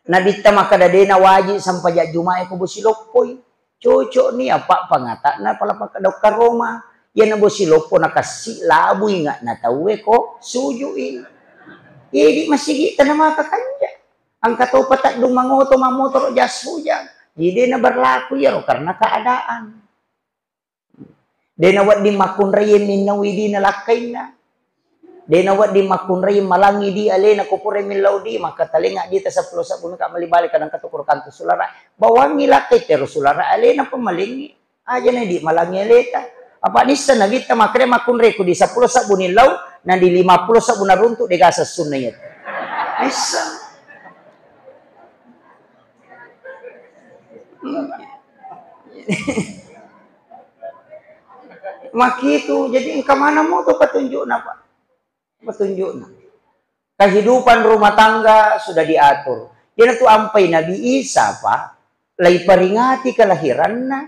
nabita makada de na waji sampai jumae ko busilopoy cocok ni apa pangata na pala pakadok karoma yan na busilopo nakasi laboy nga natawe ko suyuin di masigi na makakanja ang katopatak dung mangoto mamotor jasuyang hindi na berlaku yaro karena keadaan denawat di makunrayin minawi di nalakay na denawat di makunrayin malangi di ale na kupure min laudi maka talinga di ta sa plosa puno ka malibalik kadang katukur kanto sulara bawang nilakay pero sulara ale na pamalingi aja na di malangi aleta apa nisa nagita makre makunre ko di 10 sabun nilaw na di 50 sabun na runto di gasa sunayat. Aysa. Makitu jadi engkau mana mau tuh petunjuk na Pak? Petunjuk na. Kehidupan rumah tangga sudah diatur. Jadi tuh ampai Nabi Isa Pak, lagi peringati kelahiran na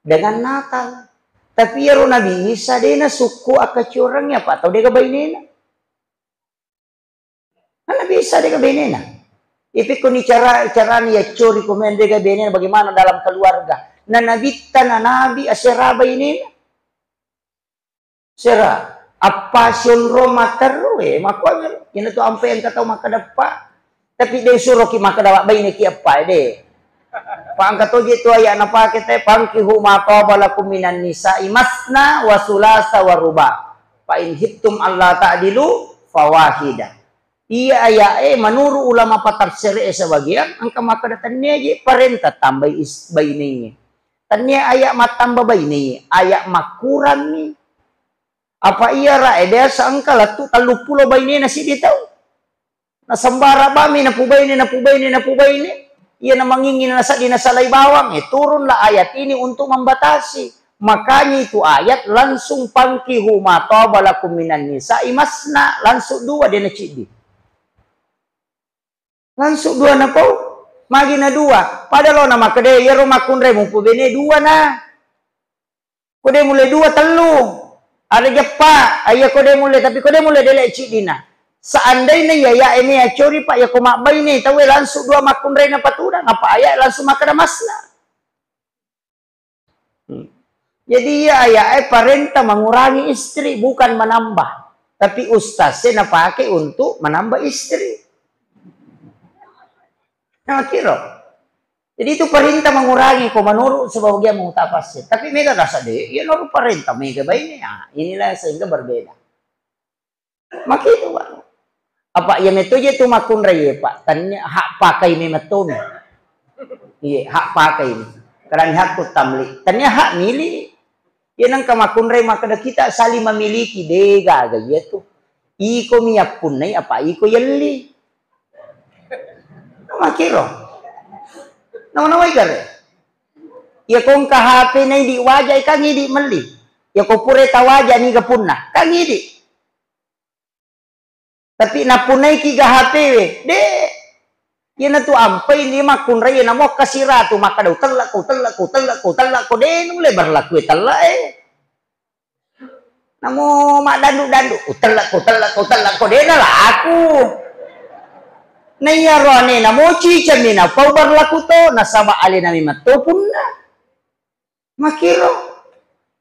dengan Natal. Tapi ya Nabi Isa dia na suku akacurangnya Pak, tahu dia kabainena. Nabi Isa dia kabainena. Ipi ko ni cara ni ya curi komen dia kabainena bagaimana dalam keluarga. Na nabi na nabi asera bainena. Sera apa sion Roma terwe makwa ina to ampe yang kataw makadapa. Tapi dia suruh ki makadawa baine ki apa de. Pangkato gitu ya napa kita pangkihu ma tabalakum minan nisa'i masna wa sulasa wa ruba. Fa in hittum alla ta'dilu fawahida. Iya aya menurut ulama patafsir sebagian angka maka datanya je parenta tambah baini. Tanya aya matamba baini, aya makurang ni. Apa iya ra dia sangkala tu 30 baini nasi ditau. Na sambara bami na pubaini na pubaini na pubaini. Ia na mangingin na sa dinasalay bawang, turunlah ayat ini untuk membatasi. Makanya itu ayat langsung pangkihu ma tabalakum minan nisa'i masna, langsung dua dia na cidi. Langsung dua na po, magi na dua. Padahal nama kede ya rumah kunre mumpu bene dua na. Kode mulai dua telu. Ada jepa, ayah kode mulai tapi kode mulai dele cidi na. Seandainya ya ini ya curi Pak ya kumak bayi nih tahu langsung dua makun rena paturan apa ayat langsung makan masna. Jadi ya parenta mengurangi istri bukan menambah, tapi ustaznya pakai untuk menambah istri. Nah kira. Jadi itu perintah mengurangi kok menurut sebagian mutafasir. Tapi mereka rasa deh ya menurut perintah mereka bayi ya inilah sehingga berbeda. Maka itu Pak. Apa yang itu je tu makun raya Pak tanya hak pakai ni metun iya hak pakai ni kerana hak tu tamlik tanya hak milik ya nang kamakun raya maka kita saling memiliki dega gaya tu iko miyak pun nai apa iko yelli makiro nama ikare ya kong kahape nai di wajah kang idi meli ya ko pure tawaja ni gapunna kang idi tapi napunay ki gahape de yan na tu ampay ni makun raya na mo kasira tu makadaw talak ko de nung lebar lakwe tala namo madandu talak ko de na la aku nayarone na mo chicha ni na pau barlaku to nasaba ali na mi matopun na makiro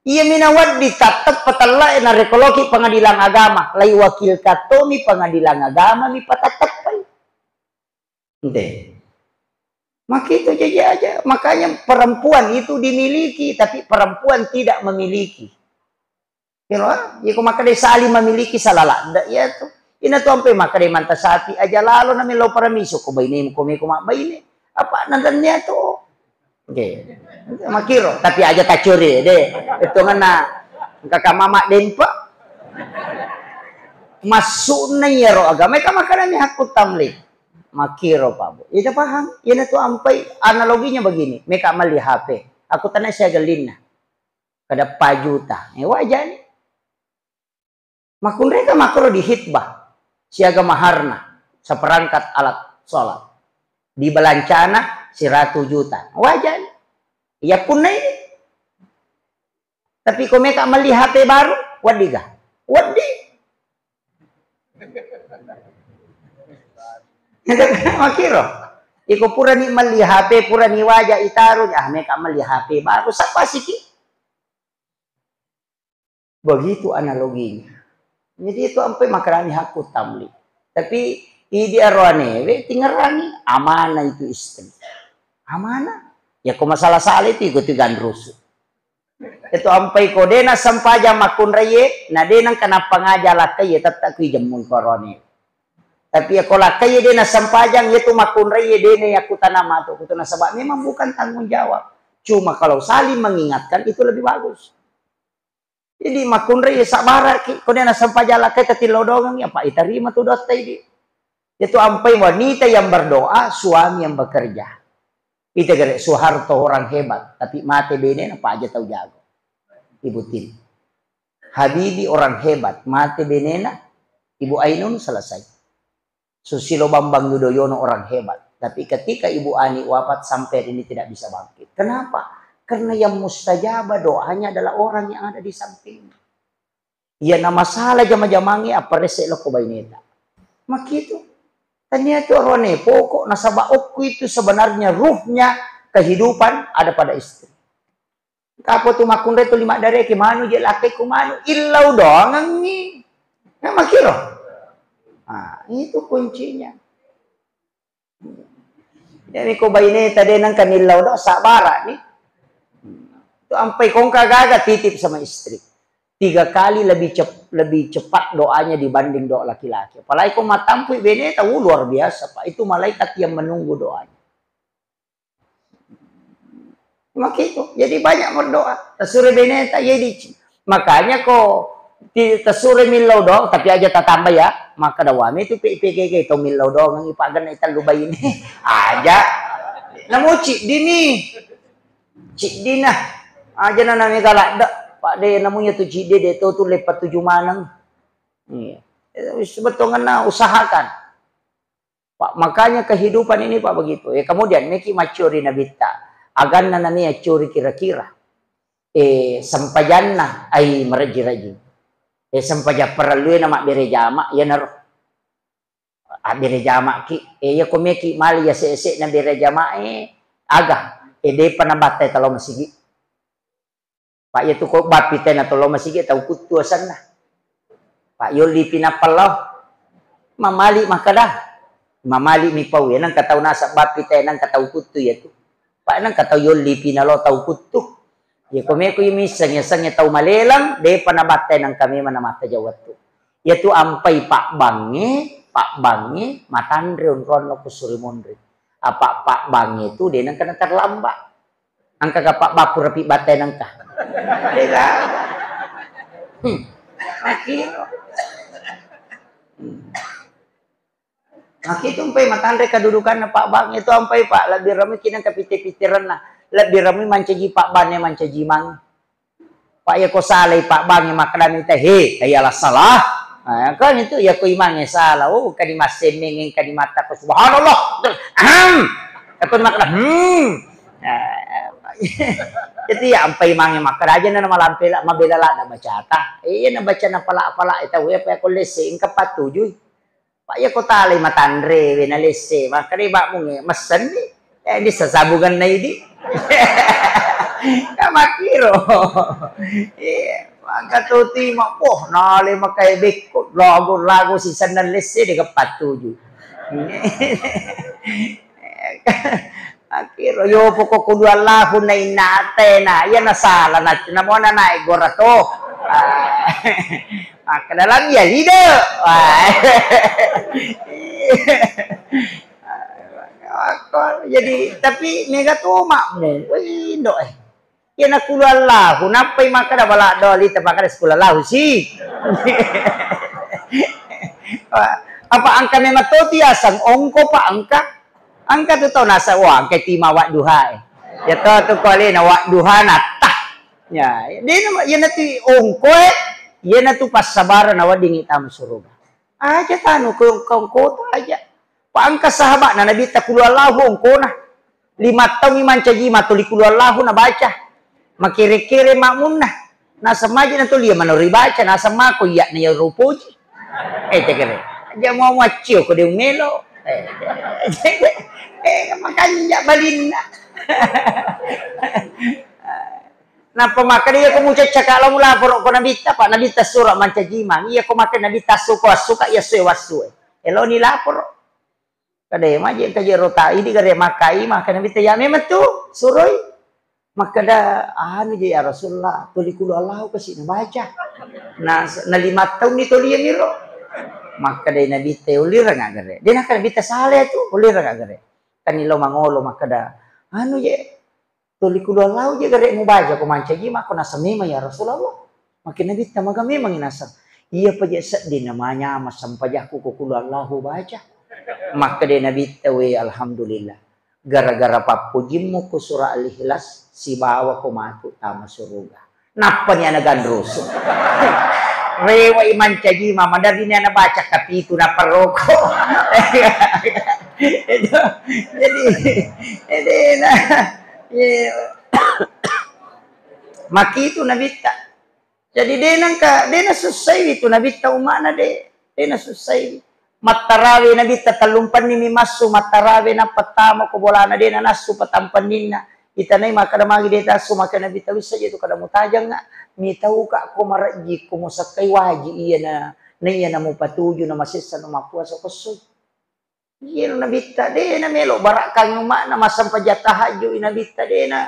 iya minawat ditatap patala na rekologi pengadilan agama lay wakil katomi pengadilan agama mi patatapay ente maka itu aja makanya perempuan itu dimiliki tapi perempuan tidak memiliki Pero iko makade sali memiliki salalanda ya to. Ina to ampe makade mantasati aja lalo na milo paramiso ko bayni ko bayni. Apa nandan niya to? Okay. Makiro tapi aja kacuri de. Ito nga na kakamama din pa. Masuk na yero agama ka makana ni hakut tamli. Makiro pa bo. Ida paham? Ina to ampai analoginya begini. Meka mali HP. Aku tanah saya galin na. Kada pajuta. Wajan. Makunre ka makro di hitbah. Siaga maharna. Sa perangkat alat sholat. Di balancana si 100 juta. Wajan. Ya pun na ini. Tapi kung meka mali HP baru, wadi ka? Wadi. Makiro. Iko pura ni mali HP, pura ni wajah itaruh. Meka mali HP baru. Sapa siki? Begitu analoginya. Jadi itu sampai makarani hakut tamli. Tapi idi arwane, tinggalani amanah itu istri. Amanah. Ya kok masalah salah itu ikut gandrus. Itu sampai ko dena sampaja makun raye, na denang kana pangaja lakay tetap ku jamun korone. Tapi ya ko lakay dena sampajang itu makun raye dena ya kutanama to kutuna sabab memang bukan tanggung jawab. Cuma kalau saling mengingatkan itu lebih bagus. Jadi makunre sabara ki ko na sampajala kay tatilodongan ya Pak itarima tu dot ini. Itu ampai wanita yang berdoa, suami yang bekerja. Kita gere Soeharto orang hebat, tapi mate bene apa aja tahu jago. Ibu Tin. Habibie orang hebat, mate benena Ibu Ainun selesai. Susilo Bambang Yudhoyono orang hebat, tapi ketika Ibu Ani wafat sampai ini tidak bisa bangkit. Kenapa? Karena yang mustajabah doanya adalah orang yang ada di samping. Ya nama salah jama-jamangi apa resek lo kobaineta. Makitu. Tanya itu rone pokok nasabah okku itu sebenarnya ruhnya kehidupan ada pada istri. Kapo tu makunre tu 5 dari ke manu je laki ku manu illau doang ni. Nah, makiro. Ah, itu kuncinya. Jadi kobaineta tadi nang kanilau do sabara nih. Itu sampai kong kagak titip sama istri 3 kali lebih cepat doanya dibanding doa laki-laki. Apalagi kok matampu bene tahu luar biasa Pak. Itu malaikat yang menunggu doanya. Maka itu jadi banyak berdoa. Tasure bene tak jadi. Makanya kok tasure milau dong tapi aja tak tambah ya. Maka dawame itu PPKK itu milau dong ngi pagan itu lubay ini aja. Namo cik dini. Cik dina. Aja na nami galak dak Pak de namanya tu cik de tu lepat 7 manang. Iya. Sebetulnya usahakan. Pak makanya kehidupan ini Pak begitu. Ya kemudian meki macuri nabita. Agan na namanya curi kira-kira. Sampajanna ay meraji-raji. Sampaja perlu nama berejama ya naruh. Berejama ki. Ya komeki mali ya se-se na berejama agak. De panabatay talo masigi. Pak ya tu kok bapiten atau lo masih tahu kutuasan lah. Pak Yoli pinapalaw. Mamali makadah. Mamali mi pau ya nang kataw nasa bapiten nang kataw kutu ya tu. Pak nang kataw Yoli pinalo tahu kutu. Ya kome ko yumisa nya sang tahu malelang de panabatay nang kami manamata jawat tu. Ya tu ampai Pak Bangi matandre ron lo kusuri mondre. Apa Pak Bangi itu de nang kana terlambat. Angka Pak Bapu rapi batay nang ka. Dega. Makiro. Makito umpai matandre kedudukan Pak Bang itu ampai Pak lebih rami kinang kapite-pitiran na. Lebih rami mancaji Pak Bane mancaji mang. Pak ya ko salay Pak Bang makadami ta ayalah salah. Nah, kan itu ya ko imangnya salah. Oh kadi masemengeng kadi mata ko subhanallah. Akon makada Jadi ya ampai mangnya makaraja na malampela mabelala na bacata. Na baca na pala ita we pa ko lese ingka patujoy. Pa ya ko talay matandre we na lese makariba mo ngi masan di di sasabugan na idi. Kamakiro. Magkatuti mo po nale makaibik ko lago si sandan lese di ka patujoy. Akiro yo poko kudua lahun na inate na yan nasala na mo na igora to Maka dalam ya lidah. Jadi tapi mega tu makmu. Wih, dok. Ya nak keluar lahu. Napa maka dah balak doli tepakan sekolah lahu sih. Apa angka memang tu tiasang ongko pak angka. Angka tu tahu nasa wah angka tima wak duha. Ya tu kali na wak duha natah. Ya, dia nanti ongko ya nanti pas sabar na wading hitam suruga. Aja tanu kau aja. Pak angka sahabat na nabi tak keluar lahu ongko na. 5 tahun iman caji matuli keluar lahu na baca. Makire-kire makmun na. Nasa maji na tulia manori baca nasa mako iya na ya rupuji. Cekere. Dia mau macio ko dia melo. Makanya balin na. Napa maka dia ko mucha cakala mula por ko nabita pa nabita sura mancajima. Iya ko maka nabita suka iya sewasu. Elo ni lapor. Kade maji ka jero ta ini gare makai maka nabita ya memang tu suroi. Maka dah anu je ya Rasulullah tuli kulo Allah kasi na baca. Na 5 tahun ni tuli ni ro. Maka dah nabita ulira nga gare. Dia nak nabita sale tu ulira nga gare. Kanilo mangolo maka dah anu je tuli kulo Allah je gare mo baca ko mancaji mako nasa mema ya Rasulullah. Makin nabita maga memang inasa. Iya pa je sedih namanya masam pajaku ko kulo Allah baca. Maka dah nabita we alhamdulillah. Gara-gara papujimmu ku surah Al-Ikhlas si bawa ko matu tama suruga. Napa niya nagandroso? Rewa iman caji mama dari niya nabaca tapi itu na paroko. Jadi na maki itu nabita. Jadi dia na susai itu nabita umana dia na susai. Matarawe nabita talumpan ni mimasu matarawe na patama ko bola na din na nasu patampan nina itanay makadamagi deta su maka nabita wis saja itu kada mutajang nga mitaw ka ko maraji ko mo sakay waji iya na mo patuju na masisa no mapuasa ko so iya nabita de na melo barakang uma na masam pajatahajo inabita de na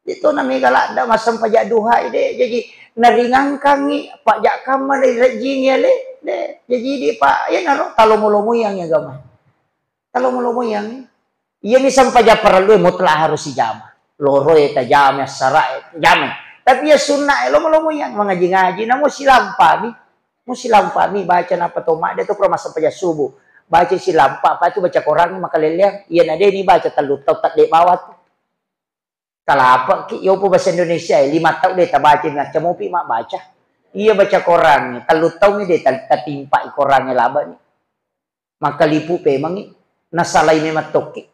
dito na megala da masam pajaduha de jadi naringang kangi pajak kama de rajing yale de jadi di pak ya naro talomo-lomo yang ya gamay talomo-lomo yang iya misam pajaparalo mutlak harus si jama loro eta jama sara jama tapi ya sunnah lomo-lomo yang mengaji-ngaji namo silampami baca napa to mak de to pro masam paja subuh baca silampa apa itu baca Quran maka leleng iya na de ni baca talut tau tak de bawat kalapa ki yo po bahasa Indonesia 5 tahun de tabaca ngaca mo pi mak baca iya baca Quran talut tau ni de tatimpa Quran ni laba ni maka lipu pe mangi nasalay ni matoki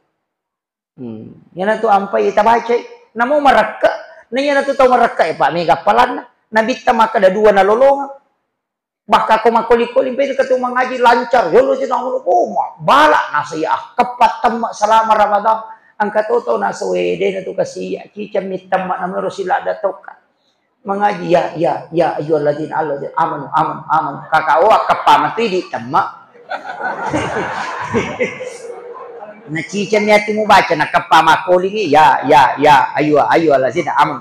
yan tu ampai ita baca namo maraka nanya na tu tau maraka pak mega palan nabita maka da 2 na lolong baka ko makoli-koli pe katu mangaji lancar yo lo sinang mo bala nasaya kepat temak selama Ramadan ang katoto nasa wede na to kasi kicam mitam na meron sila datok mengaji ya ayyuhalladzina amanu kakao kapamati di tama na cicam niya mo baca na kapamakoli ni ya ayyuhalladzina amanu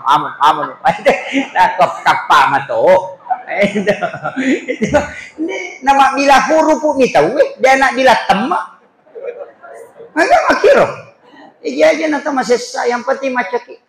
na kapamato nama bila huruf mitaw dia nak bila tama agak makiro iya aja nanti masih yang penting macaki.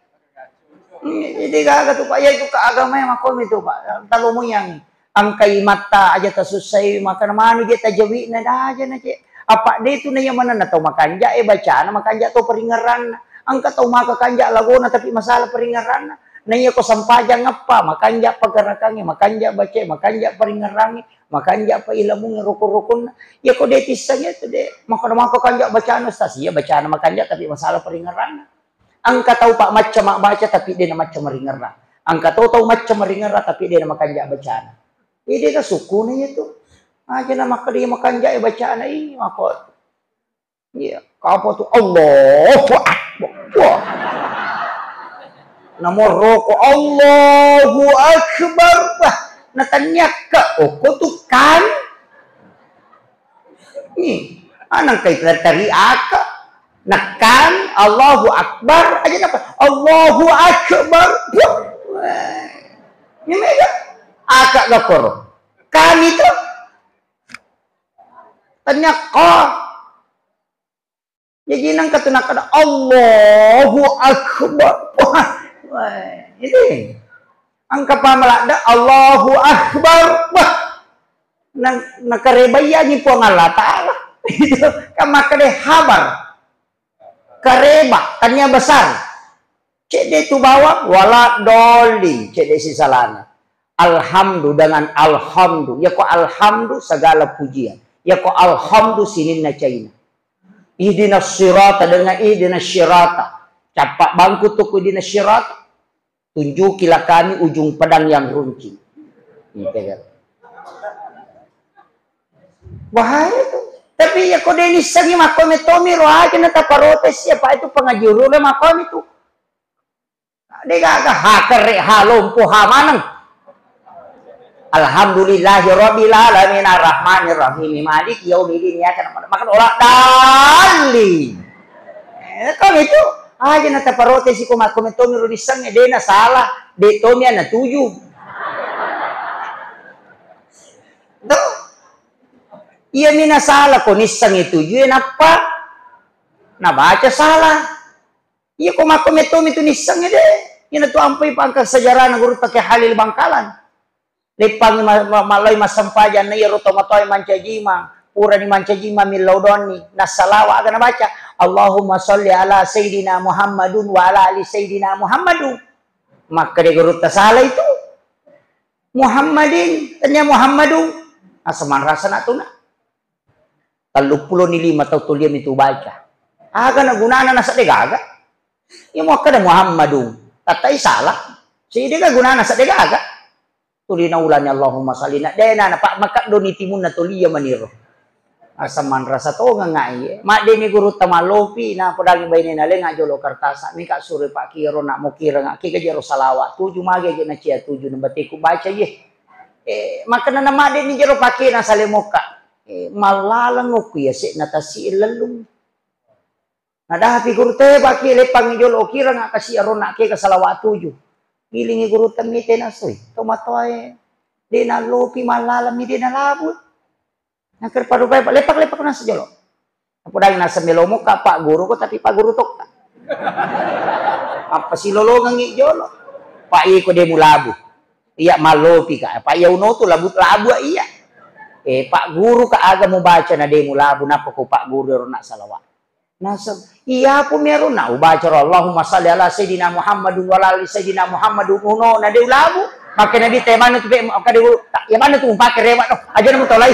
Jadi gak tuh pak ya itu ke agama yang makom itu pak. Kalau mau yang angkai mata aja tersusai makan mani kita jawi nada aja nanti. Apa dia itu nanya mana natau makan ja bacaan makan ja tuh peringaran. Angkat tau maka kanja lagona tapi masalah peringaran. Nanya ko sampajang apa makan ja pagarakannya makan ja baca makan ja peringarannya. Makan ja pa ilamu rukun-rukun ya ko detisanya itu deh makan kanja bacaan stasi ya bacaan makan ja tapi masalah peringaran angka tahu pak macam mak baca tapi dia macam meringaran angka tahu macam meringaran tapi dia makan ja bacaan ini dia suku nih itu aja nama dia makan ja bacaan ini maka iya apa tuh Allahu Akbar nomor rokok Allahu Akbar natanya ke tu kan nih anak kait tari aka nakan Allahu Akbar aja apa Allahu Akbar ini mega Akak gakor. Kami tuh tanya kok. Jadi nang katunak ada Allahu Akbar. Wah, ini angka pamalak dah Allahu Akbar. Wah, nakarebaya ni po ng Allah Ta'ala. Itu kamakade habar. Kareba, kanya besar. Cek dia tu bawa wala doli. Cek dia si salana. Alhamdu dengan alhamdu. Ya ko alhamdu segala pujian. Ya ko alhamdu sinin na China. Ihdinas sirata dengan ihdinas sirata. Capak bangku tuku ihdinas sirata. Tunjukilah kami ujung pedang yang runcing. Bahaya tu. Tapi ya kode ini sangi makom itu miro aja na taparotes siapa itu pengajuru le makom itu. Dega agak haker halompo hamanang. Alhamdulillahirabbil alamin arrahmanir rahim maliki yaumiddin ya kan makan olah dali. Kan itu aja na taparotes ko makom itu miro ni sangi dena salah de tomia na tuju. Tuh. Iya mina salah ko nisang itu yun apa? Nabaca salah. Iya ko makometom itu nisang ide. Yun itu ampay pangkag sejarah ng guru take Halil Bangkalan. Lepang malay masampajan na yero tomatoy mancajima. Pura ni mancajima milaudoni. Nasalawa aga nabaca. Allahumma salli ala Sayyidina Muhammadun wa ala ali Sayyidina Muhammadun. Maka de guru ta salah itu. Muhammadin. Tanya Muhammadun. Asaman rasa na to na. 35 atau tuliam itu baca. Aga na gunana na sa degaga. Yung mga kada Muhammadun. Tatay salah. Si dega gunana sa degaga. Tuli na ulan niya Allahumma salli na. Dena na pa makat doon itimun na tuliya maniro. Asaman rasa to nga nga iya. Madi ni guru tamalopi na podagi bay ni nale nga jolo kartasa. Mika suri pak kiro na mo kira nga. Kika jero salawa. 7 magi na siya 7 na bati ko baca ye. Maka na namadi ni jero paki na salimuka. Malalang ko ya si natasi ilalong. Nadahapi guru te baki lepang jol okira nga kasi aron na ke kasalawa 7. Gilingi guru tamite na soy. Tomatoy di na lopi malalam di na labo. Nakar padupay lepak-lepak na sa jolo. Apodang nasa milomo ka pak guru ko tapi pak guru tok. Apa si lolongang i jolo. Pak i ko de mulabu. Iya malopi ka. Pak iya uno to labu iya. Pak guru kaaga mo baca na de mulabu na ko Pak guru ro na salawa. Nasa iya po meron na ubaca Allahumma salli ala Sayyidina Muhammadun wa ala ali Sayyidina Muhammadun uno na de mulabu. Maka nabi teman itu pe kada ya mana tu pakai rewat no. Aja na mo tolay.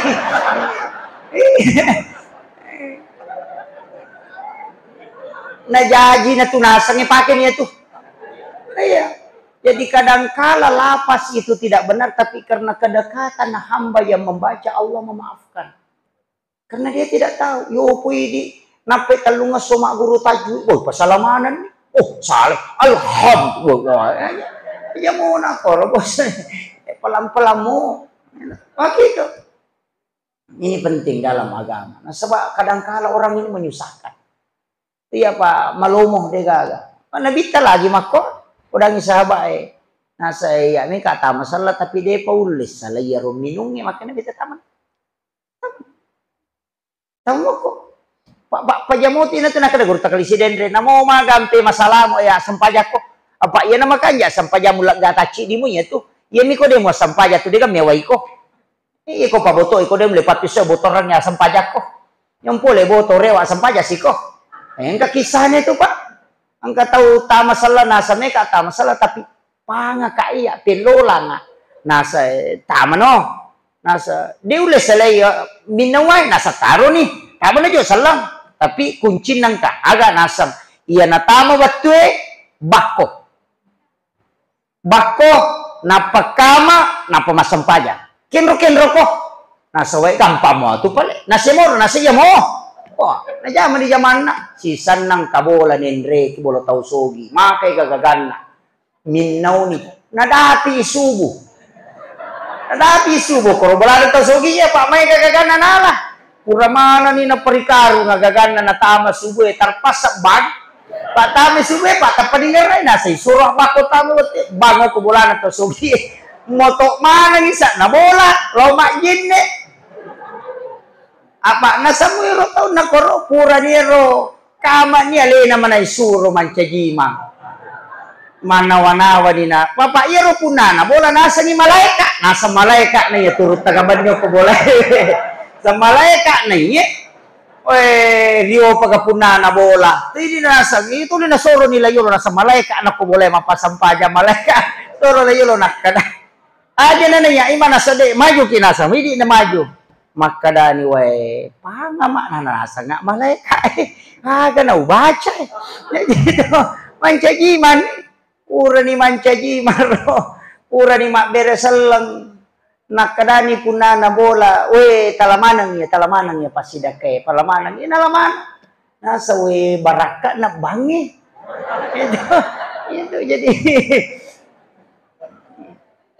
Najaji na tunasang pakai niya tu. Iya. Jadi kadangkala lapas itu tidak benar, tapi karena kedekatan hamba yang membaca Allah memaafkan. Karena dia tidak tahu. Yo puidi nape talunga soma guru tajwid. Oh pasalamanan. Oh saleh. Alhamdulillah. Ya mau nakor bos. Pelan-pelan mo. Begitu. Ini penting dalam agama. Nah, sebab kadangkala orang ini menyusahkan. Iya Pak malomoh dia gaga. Mana bita lagi makor. Udah sahabat nah saya ini kata masalah tapi dia paulis salah ya minumnya makanya bisa taman tahu kok pak pajamuti na tunaka guru takali sidendre namo magamte masalah mo ya sampajak ko apa ya nama kanja sampajak mulak gataci di mo ya tuh ya mi ko de mo sampajak tuh dia kan mewai ko ko paboto ko de melepat piso botoran ya sampajak ko yang pole boto rewa sampajak sih ko yang kisahnya itu Pak. Angka tahu tama salah nasa meka tama salah tapi panga kaya pelola nga nasa tama no nasa diules salay minaway nasa taro ni tama na jo salang tapi kunci nang ka aga nasam iya na tama batwe bako napakama napamasampaja kenro ko nasa way kampa mo tu pale nasimoro nasiya mo. Wah, najaman di zaman na. Sisan ng kabola ni Enrique bolo tau sogi. Makay gagagan na. Minaw ni. Nadati isubo. Koro bola tau sogi niya. Pak may gagagan na nala. Puramana ni na parikaro gagagan na natama subo. Tarpas sa bag. Patami subo. Patapaningar na. Nasa isurah bako tamo. Bango ko bola na tau sogi. motok mana ngisa na bola loma jinne apa nasa muiro tau na koro pura niro kama ni ale na manay suro mancajima manawa-nawa dina papa iro punana bola nasa ni malaika na ya turut tagaban nyo ko bola sa malaika na ya rio pagapunana bola hindi nasa itu ni nasoro nila yun nasa malaika na ko bola mapasampaja malaika toro na yun nakada aja na niya ima nasa de maju kinasa hindi na maju makadani way pangama na nasa nga malaika na ubaca dito mancajiman pura ni mancajiman pura ni makberesalang nakadani punana bola talamanang ya pasidake palamanang inalaman nasa baraka na bangi itu jadi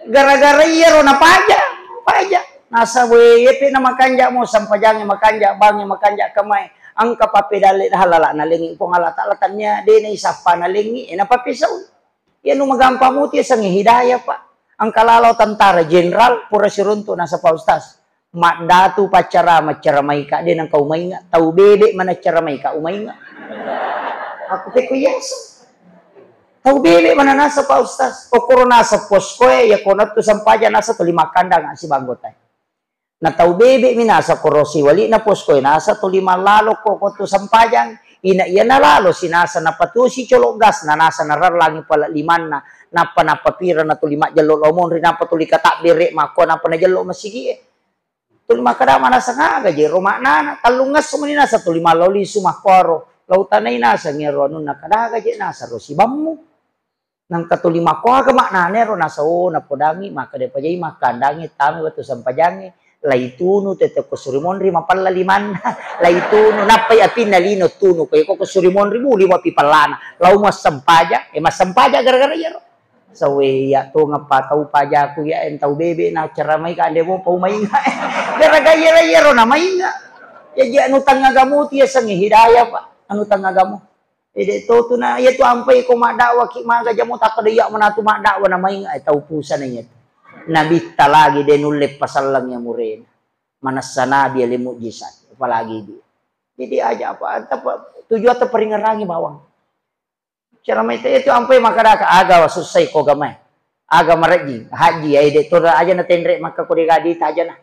gara-gara iya na paja nasa yepe na makanja mo sampajangi makanja bangi makanja kamay ang kapapedali halala na lingi kung alata-alatannya di na isapa na lingi na papisaw yan magampa mo tiya sang hidayah pa ang kalalaw tantara general pura sirunto nasa paustas makdatu pacara macaramay ka din ang kaumay nga tau bebe manacaramay ka umay nga ako te ko yes tau bebe mana nasa paustas o kuro nasa posko ya konat to sampaja nasa to 5 kandang si bangotay na tau bebe minasa korosi wali na posko nasa to 5 lalo ko to sampajang ina iya na lalo sinasa na patusi cologas na nasa nararlangi pala 5 na napa napapira na to 5 jalo lomon rin napa to likata bire mako napa na jalo masigi to 5 kadama nasa nga gaji roma na talungas sumani nasa to 5 loli sumakoro lautan ay nasa ngero nun nakadaga je nasa rosi bammu nang katulima ko aga maknane ro nasa napodangi maka de pajay makandangi tami watu sampajangi laituno tete ko surimon ri mapallaliman laituno napay apin nalino tuno kay ko surimon ri muli wa pipalana law mas sampaja masampaja gara-gara yero sawe ya to nga pataw paja ko ya entaw bebe na charamay ka ande mo paumainga gara-gara yero na mainga ya anu tangagamuti ya sang hidayah pa anu tangagamu ide to na yeto ampay ko madawa ki maga jamo takadaya manatu madawa na mainga ay taupusan na yeto nabita lagi denulip pasal lang yang murin manasana dia limu jisat apalagi dia jadi aja apa tujuan atau peringarangi bawang cara main itu ampai makadaka aga wasusai ko gamay aga maraji haji ay de to aja na tendre maka ko digadi aja na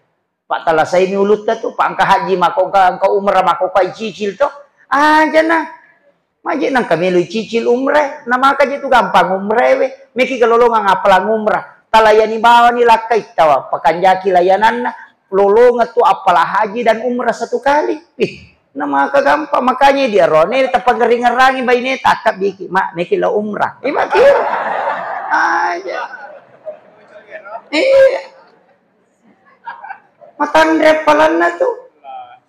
pak talasay ni ulut tu pak angka haji mako ka umrah mako ka cicil to aja na maji nang kami lu cicil umrah na maka jitu gampang umrah we meki kalolongang apalang umrah talayani bawa ni lakai tawa pakanjaki layanan na lolonga tu apalah haji dan umrah 1 kali na maka gampang makanya dia rone tapangering-ngerangi bay ni takap biki mak meki la umrah makir aja matandre palan na tu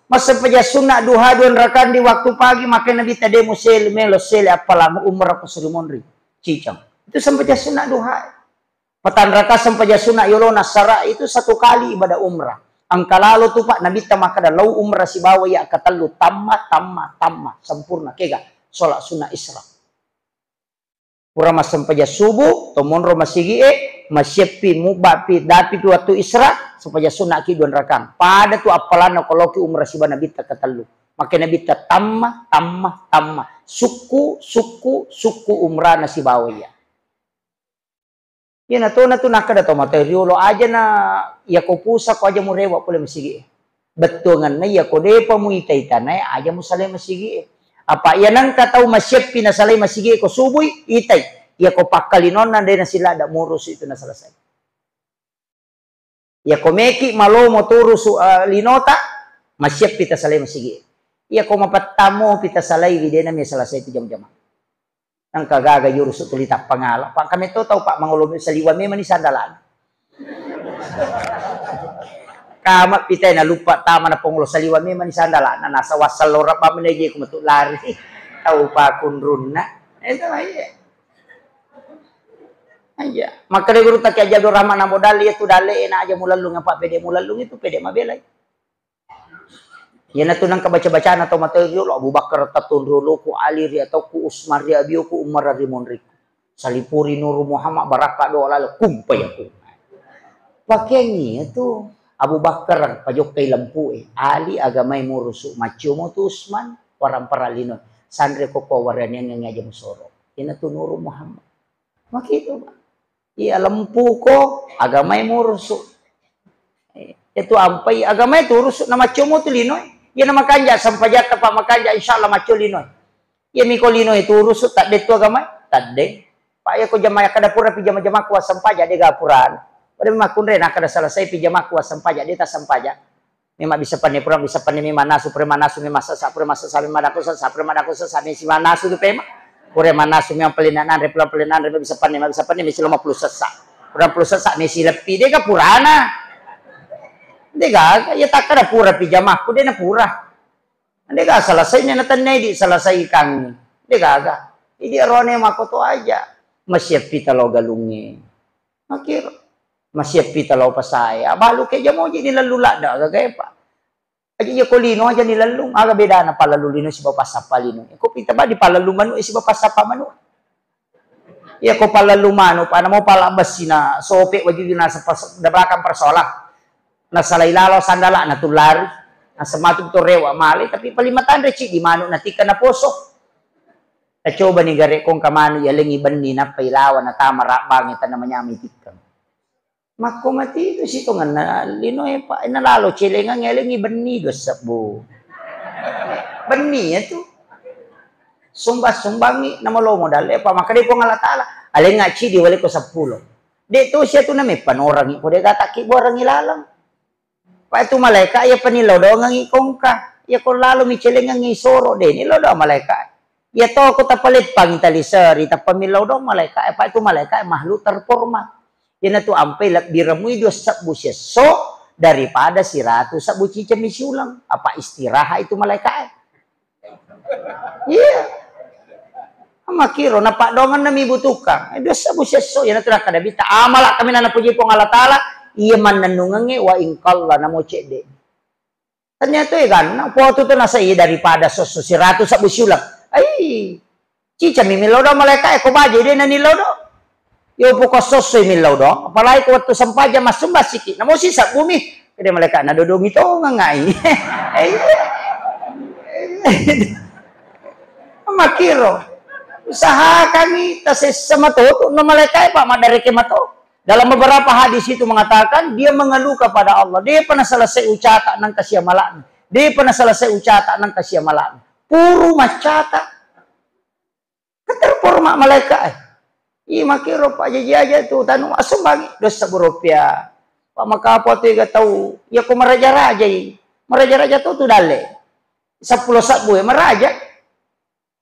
masa paja sunat duha 2 rakaat di waktu pagi maka nabi tade musel melo sel apalah umrah ko surumonri cicang itu sampai sunat duha Patan raka sampaja sunat yolo nasara itu 1 kali ibadah umrah. Ang kalalo tu pak nabi tamakada lau umrah si bawa ya katalu tamma sempurna kega solat sunat isra. Pura mas sampaja subuh tomonro masigi masyepi mubapi dapi tu waktu isra sampaja sunat ki 2 rakaat. Pada tu apalana kalau ki umrah si nabi katalu. Maka nabi tamma suku umrah nasi bawa ya. Ya na to nakada to materialo aja na ya ko pusa ko aja mo rewa pula masigi. Betungan na ya ko de pa mo itay-tanay aja mo salay masigi. Apa ya nang kataw masyep pinasalay masigi ko suboy itay. Ya ko pakalinon na de na sila da muros itu na salasay. Ya ko meki malo mo turus linota masyep pitasalay masigi. Ya ko mapatamo pitasalay di na may salasay itu jam-jam. Ang kagaga yurus tulitak pangala. Pak kami to tau pak mangulumi sa liwan may manisandalan. Kama pitay na lupa tama na pongulo sa liwan may manisandalan na nasa wasal lora pa manay ko matulari. Tau pa kunrun na. Ito ay. Aja. Makadeguru tak aja do rama na modal itu dale na aja mulalung apa pede mulalung itu pede mabelay. Yan na to nang kabaca-bacaan atau material Abu Bakar tatun rolo ku Ali atau ku Usmar Abiyo ku Umar Rimon Riku salipuri Nur Muhammad baraka do lalo kumpay ako Pakaiannya itu Abu Bakar pajok kay lampu ali agamay mo rusu macho mo tu Usman warang paralino sandre ko ko waran yang ngaja musoro inatunuro Muhammad makito ba iya lampu ko agamay mo rusu itu ampai agamay tu rusu na macho mo tu linoy yan na makanja sampajat pa makanja insyaallah macho linoy yan mi ko linoy tu rusu tak de tu agamay tadde pa ya ko jamaya kada pura pi jama-jama ko sampaja de gapuran. Pada makun nak kada selesai pijama kuas sampaja dia tak sampaja. Memang bisa pani pura bisa pani memanasu premanasu memasa sa memadaku sa premadaku sa si manasu tu pema. Pura manasu memang pelinan replan bisa pani misi 50 sesa. Pura 50 sesa misi lepi dia ka purana. Dia ga ya tak kada pura pijama ku dia na pura. Dia ga selesainya na tanai di selesai kang. Dia ga. Ini rone makoto aja. Masih pita lo galungi. Makir masih pita law pa saya balu kay jamo jadi lalula da gagay pa aja ya kolino aja ni lalung aga beda na palalulino si bapasa palino ko pita ba di palalumano si bapasa pamano ya ko palalumano pa na mo palabas sina sope wagi na sa belakang persola na salailalo sandala na tulari na samatud to rewa mali tapi palimatan reci di mano natika na poso na coba ni gare kong kamano yalengi banni na pailawan na tamara bangita na manyamitikam Mako mati itu situ ngana lino pa inalalo cilengan ngelengi beni dosa bu beni itu sumbangi nama lo modal pa maka dia pengala taala ale ngaci di wali ko 10 de tu sia tu name panorang ko de kata ki borang ilalang pa itu malaikat ya panilaw do ngangi kongka ya ko lalo mi cilengan ngi soro de ni lo do malaikat ya to ko tapalit pangitalisari tapamilaw do malaikat pa itu malaikat makhluk terhormat. Yan na to ampay diramuy Diyos sa busyeso daripada si ratu sa bucica misulang. Apa istiraha itu malaikat? Iya. Makiro na padongan na mibutukan. Diyos sa busyeso yan na to nakadabita. Amala kami na napuji pong alatala. Iya man nanungangi wa ingkalla na mo cede. Ternyata kan, foto to nasa iya daripada soso si ratu sa busyulang. Ay, cica mimilaw daw malaikat. Ko ba jadi na nilaw daw? Yo pokok sosoy milaw do apalagi ko waktu sampaja masumba sikit namo sisa bumi kada malaikat na dodong ito ngangai makiro usaha kami tases sama to na malaikat pak madari kemato dalam beberapa hadis itu mengatakan dia mengeluh kepada Allah dia pernah selesai ucata nang kasyamalan dia pernah selesai ucata nang kasyamalan puru macata keterporma malaikat Iya makiro pak jaji aja tuh tanu asum bagi dosa berupiah pak maka apa tuh gak tahu ya ko meraja tuh dale 10 sabue meraja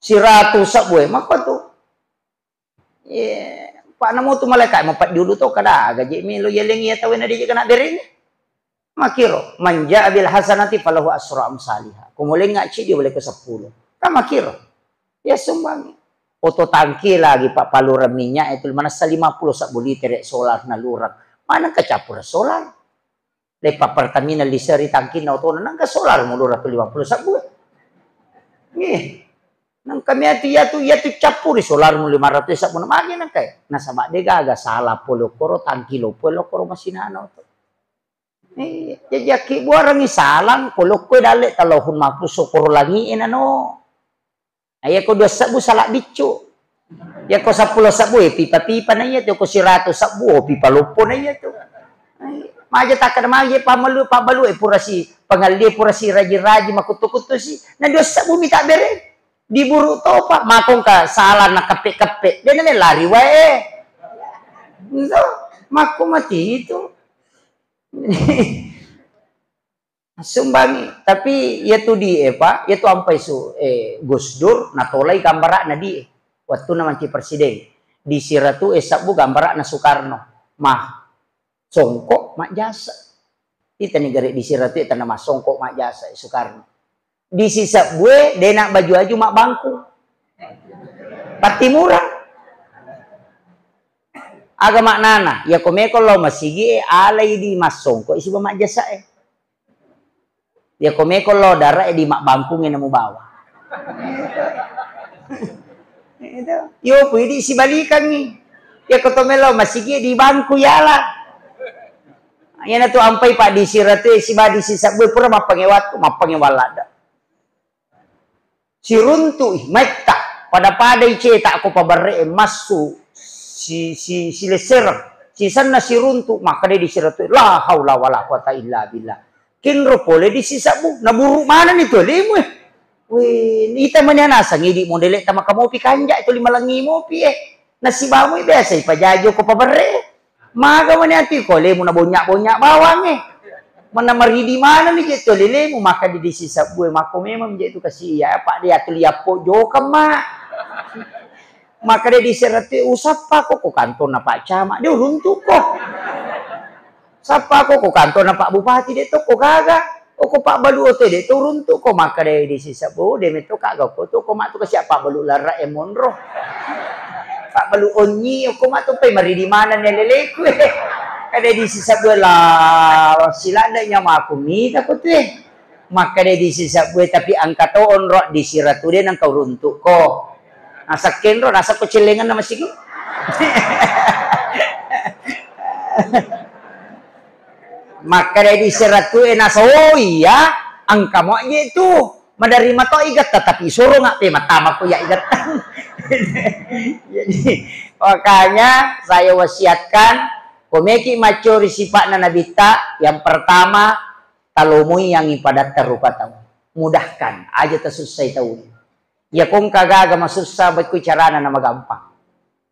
si ratu sabue maka tuh yeah. Pak namo tuh malaikat mempat dulu tuh kada gaji milo yelengi ya tahu na dia kena bering makiro manja abil hasanati falahu asra amsalihah kumuleng ngaci dia boleh ke 10 kan makiro ya sumbangi Oto tangki lagi pak paluran minyak itu mana 50 sak liter solar na lurang. Mana kecapur solar? Lepa Pertamina liseri tangki na oto nang ka solar mo lurang 50 sak buah. Nih. Nang kami ya tu capur solar mo 500 sak mo magi nang kay. Nasa madega aga salah polo koro tangki lo polo koro masinano to. Jajaki buarang isalang polo ko dale talohun mapu sokoro langiin ano. Ayah ko 2 sabu salak bicu. Ya ko 10 sabu pipa-pipa na iya. Ko si 100 sabu pipa lupo na iya to. Maja takkan maja pabalu pura si pangaldi pura si raji-raji makutu-kutu si. Na 2 sabu minta bere. Diburu to pak makong ka salah na kape-kape. Dia na lari wae. So, mako mati itu. Sumbangi tapi ya tu di pak ya tu ampai su Gus Dur natolai gambar na di waktu na manci presiden di siratu sabu gambar na Soekarno mah songkok mak jasa kita negara di siratu itu nama songkok mak jasa Soekarno di sisa gue denak baju-baju mak bangku pati murah agama nana ya komeko lo masigi alai di mas songkok isi mak jasa ya komeko lo darah di mak bangkungin nemu bawa. Itu, yo pwede si balikan ni. Ya kotomelo masigi di bangku yala. Yan na to ampay pa di siratu si badi si sabwe pura mapangewalada. Si runtu metta pada padai cetak ako pabare masu si leser si sana si runtu maka dia disiratu la haula wala quwata illa billah. Kinro pole di si sabu naburu mana nih to lemu. Wih, ita manyanasa ngidi modele tama kamopi kanja itu 5 langi mopi nasibamu biasa ipajajo ko pabare. Maga man ati ko lemu na bonya bawang mana maridi mana nih gitu lelemu maka di sisa bue mako memang dia itu kasih ya pak dia tuliapo jokam mak maka dia diserati usapa kok kantor na pak camat dia runtuk kok sapa kok kantor na pak bupati dia tuh kok kagak kok pak balu ote dia tuh runtuk kok maka dia di sisa bue dia metu kagak kok tuh kok mak tuh kasih apa balu lara emonro pak balu onyi kok mak tuh pe maridi mana nih leleku kada di sisa bola sila nya aku minta ko tuh maka dia di sisa bue tapi angka to onro di siratu dia nang kau runtuk ko nasa kenro nasa kecilengan nama sigi maka dia di siratu nasa oh iya angka mo itu menerima to igat tetapi suruh nggak mata ko ya igat jadi makanya saya wasiatkan komeki macori sifat na nabita yang pertama talumui yang ipadat terupa tahu mudahkan aja tersusai tahu ya kong kagaga masusah baik carana na magampang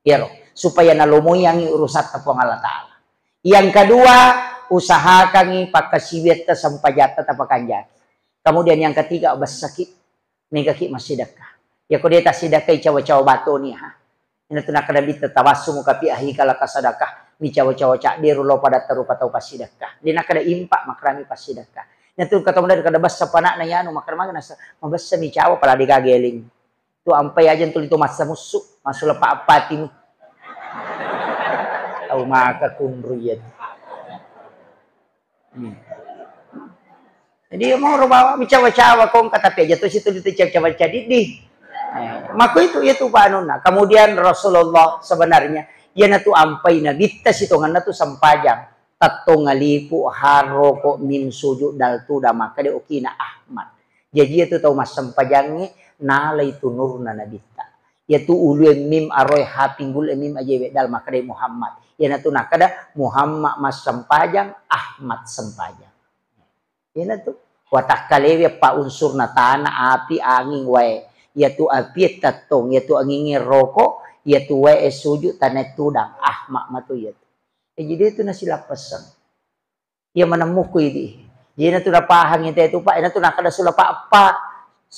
ya roh supaya nalumui yang urusat tapong Allah Ta'ala yang kedua usahakan ipakasiwet ta sampajata tapakanjaki kemudian yang ketiga obas sakit megaki masih dekah ya kode ta sidakah cawa-cawa bato nih ha ini tuh nak nabita tawasum kapi ahi kala kasadakah mi cawa-cawa cak dia rulo pada terupa tau pasidakah dia nak ada impak makrami pasidakah nyatu kata muda kada bassa panak na yanu makrama nasa mabassa mi cawa pala digageling tu ampai aja tu itu masa musuh masuk lepak apati mu tau maka kunruyat jadi mau bawa mi cawa-cawa kong kata aja tu situ itu cawa-cawa jadi maka itu Pak Anuna kemudian Rasulullah sebenarnya ya natu ampai na bitas itu ngana tu sampajang tato ngalipu haro ko min sujud dal tu da maka de okina Ahmad jadi itu tahu mas sampajangnya nala itu nurna nabita ya tu ulu mim aroy ha pinggul mim aja dal maka de Muhammad ya natu nakada Muhammad mas sampajang Ahmad sampajang ya natu watak kalewe pa unsur na tanah api angin wae ya tu api tatong ya tu angin rokok ya tu wae sujud tanah tudang ahmak matu ya jadi itu nasi lapasan ya menemuku ini jadi itu napahang itu pak itu nakada sulapa apa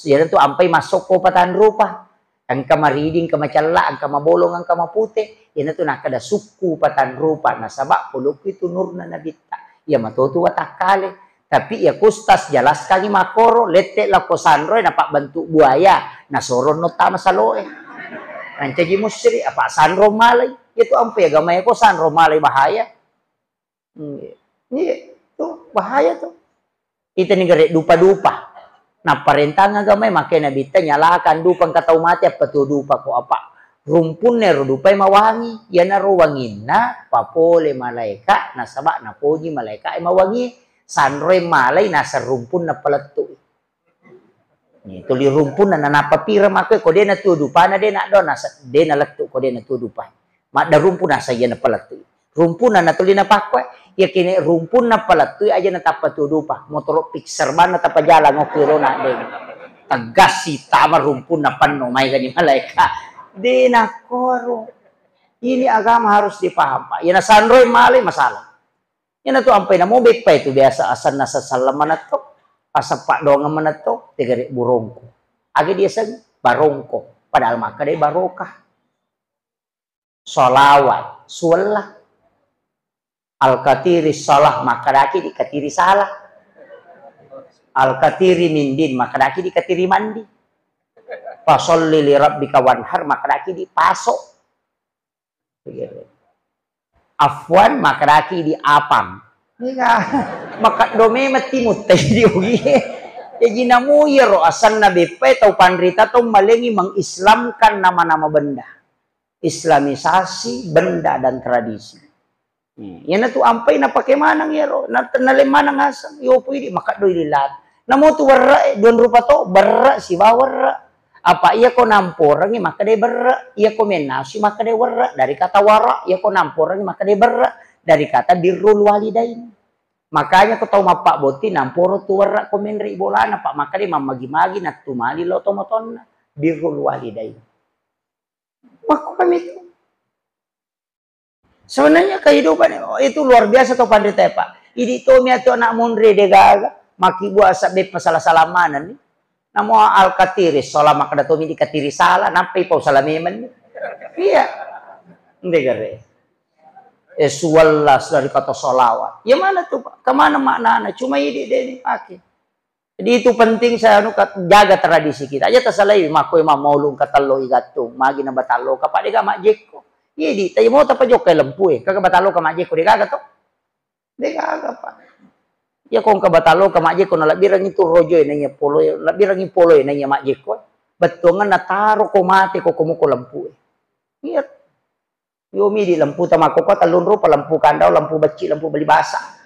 ya itu ampai masuk ko patan rupa ang kamariding kamacalla ang kamabolong ang kamapute ya itu nakada suku patan rupa nasaba puluk itu nurna nabita ya matutu watakale tapi ya kustas jelas kali makoro lete lakosanroy napak bentuk buaya nasoron no tama saloe Ancaji musri apa sanro malay itu ampe gamay ko sanro malay bahaya itu bahaya tuh kita negara dupa-dupa nah parentang gamay make nabita nyalakan dupang katau mati apa tuh dupa ko apa rumpun nero dupay mawangi ya naro wangin na papole malaika nasaba na poji malaika ay mawangi sanro malay nasa rumpun na paletu itu li rumpun na napapira make ko de na tudupa na de na do na de na lektu ko de na tudupa mak da rumpun na saya na palatu rumpun na tuli na pakwa ya kini rumpun na palatu aja na tapat tudupa motor pixer ban na tapajala ngokiro na de tagas si tama rumpun na panno may gani malaika de na koro ini agama harus dipaham pak ya na sanroy malay masalah ya na tu ampai na mo bek pa itu biasa asan na sa salaman na to pasapak doang menetok tegari burongko agi dia sen barongko padahal maka dia barokah solawat sulah al-katiri salah maka daki dikatiri salah al-katiri mindin maka daki dikatiri mandi fasolli li rabbika wanhar maka daki dipasok afwan maka daki diapam maka dome mati mutai diugi jadi namu yero asan nabi pe tau pandrita tau malengi mengislamkan nama-nama benda islamisasi benda dan tradisi Yan na tu ampay na pakimanang yero, na nalimanang asang, yo pwede, makadoy lilat. Namo tu warra, doon rupa to, barra, si bawarra. Apa iya ko namporang, makaday barra. Iya ko menasi, makaday warra. Dari kata warra, iya ko namporang, makaday barra. Dari kata birrul walidain. Makanya ko tau mapak boti, namporo tu warra ko menri bolana, pak makaday mamagi-magi, na tumali lo tomoton na. Birrul walidain. Maka kami itu. Sebenarnya kehidupan itu luar biasa tuh pandai Pak. Ini tuh miato anak mundre degaga maki buat sabe pasalah-salamanan ni. Namo al-katiris sola maka dato mi dikatiri salah nampai pau salameman. Iya. Ndegare. Suwallas dari kata solawat. Ya mana tuh Pak? Kemana maknanya? Cuma ini dia dipakai. Jadi itu penting saya jaga tradisi kita. Aja tasalay mako maulung katalo igatung magi na batalo kapag diga majeko. Iya tayo mo tapajok kay lampu kagak batalo ka majeko di kagak to. Di kagak pa. Ya kung kabatalo ka majeko na labirang itu rojo nanya polo labirang polo nanya majeko. Betul nga nataro ko mati ko kumuko lampu. Iya. Yomi di lampu tamako ko talun ro pa lampu kandaw lampu baci lampu balibasa.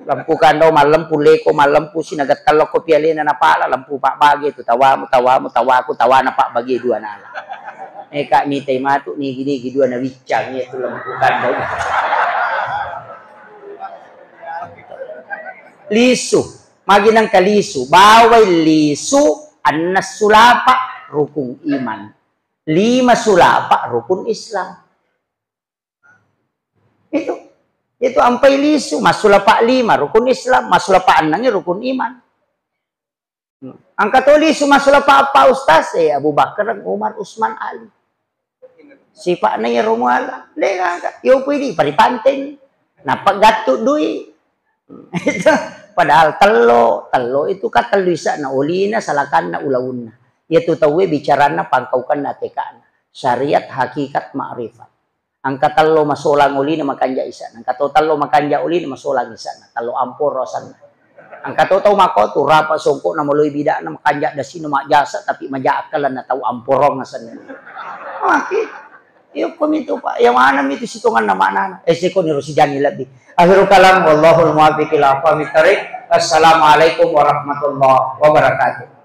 Lampu kandaw malampu leko malampu sinagat kalok ko pialina na pala lampu pak bagi itu tawamu tawaku tawa na pak bagi dua nala. Kak mitay matu ni gini dua na wicang itu lampu kandaw. Lisu maginang kalisu baway lisu annas sulapa rukun iman 5 sulapa rukun Islam. Itu ampai lisu masulapa 5 rukun Islam masulapa 6 rukun iman. Angka to lisu masulapa apa ustaz Abu Bakar Umar Usman Ali. Sifat na yung rumala. Yung pwede, paripantin. Napagato duy. Padahal talo itu katalwisa na uli na, salakan na, ulawun na. Ito tawi, bicara na, pangkaukan na, tekaan. Syariat, hakikat, ma'rifat. Ang katalo masulang uli na makanja isa. Ang katotalo makanja uli na masulang isa na. Talo ampor rosan na. Ang katotaw mako, turapa sungko na muloy bida na makanja da sino majasa, tapi majaakalan na tao amporong na sana. Makit. Yung komento pa, yung manam itu situngan na mana. Siko ni Rosidani labi. Akhirul kalam, wallahul muwaffiq ila aqwamit thariq. Assalamualaikum warahmatullahi wabarakatuh.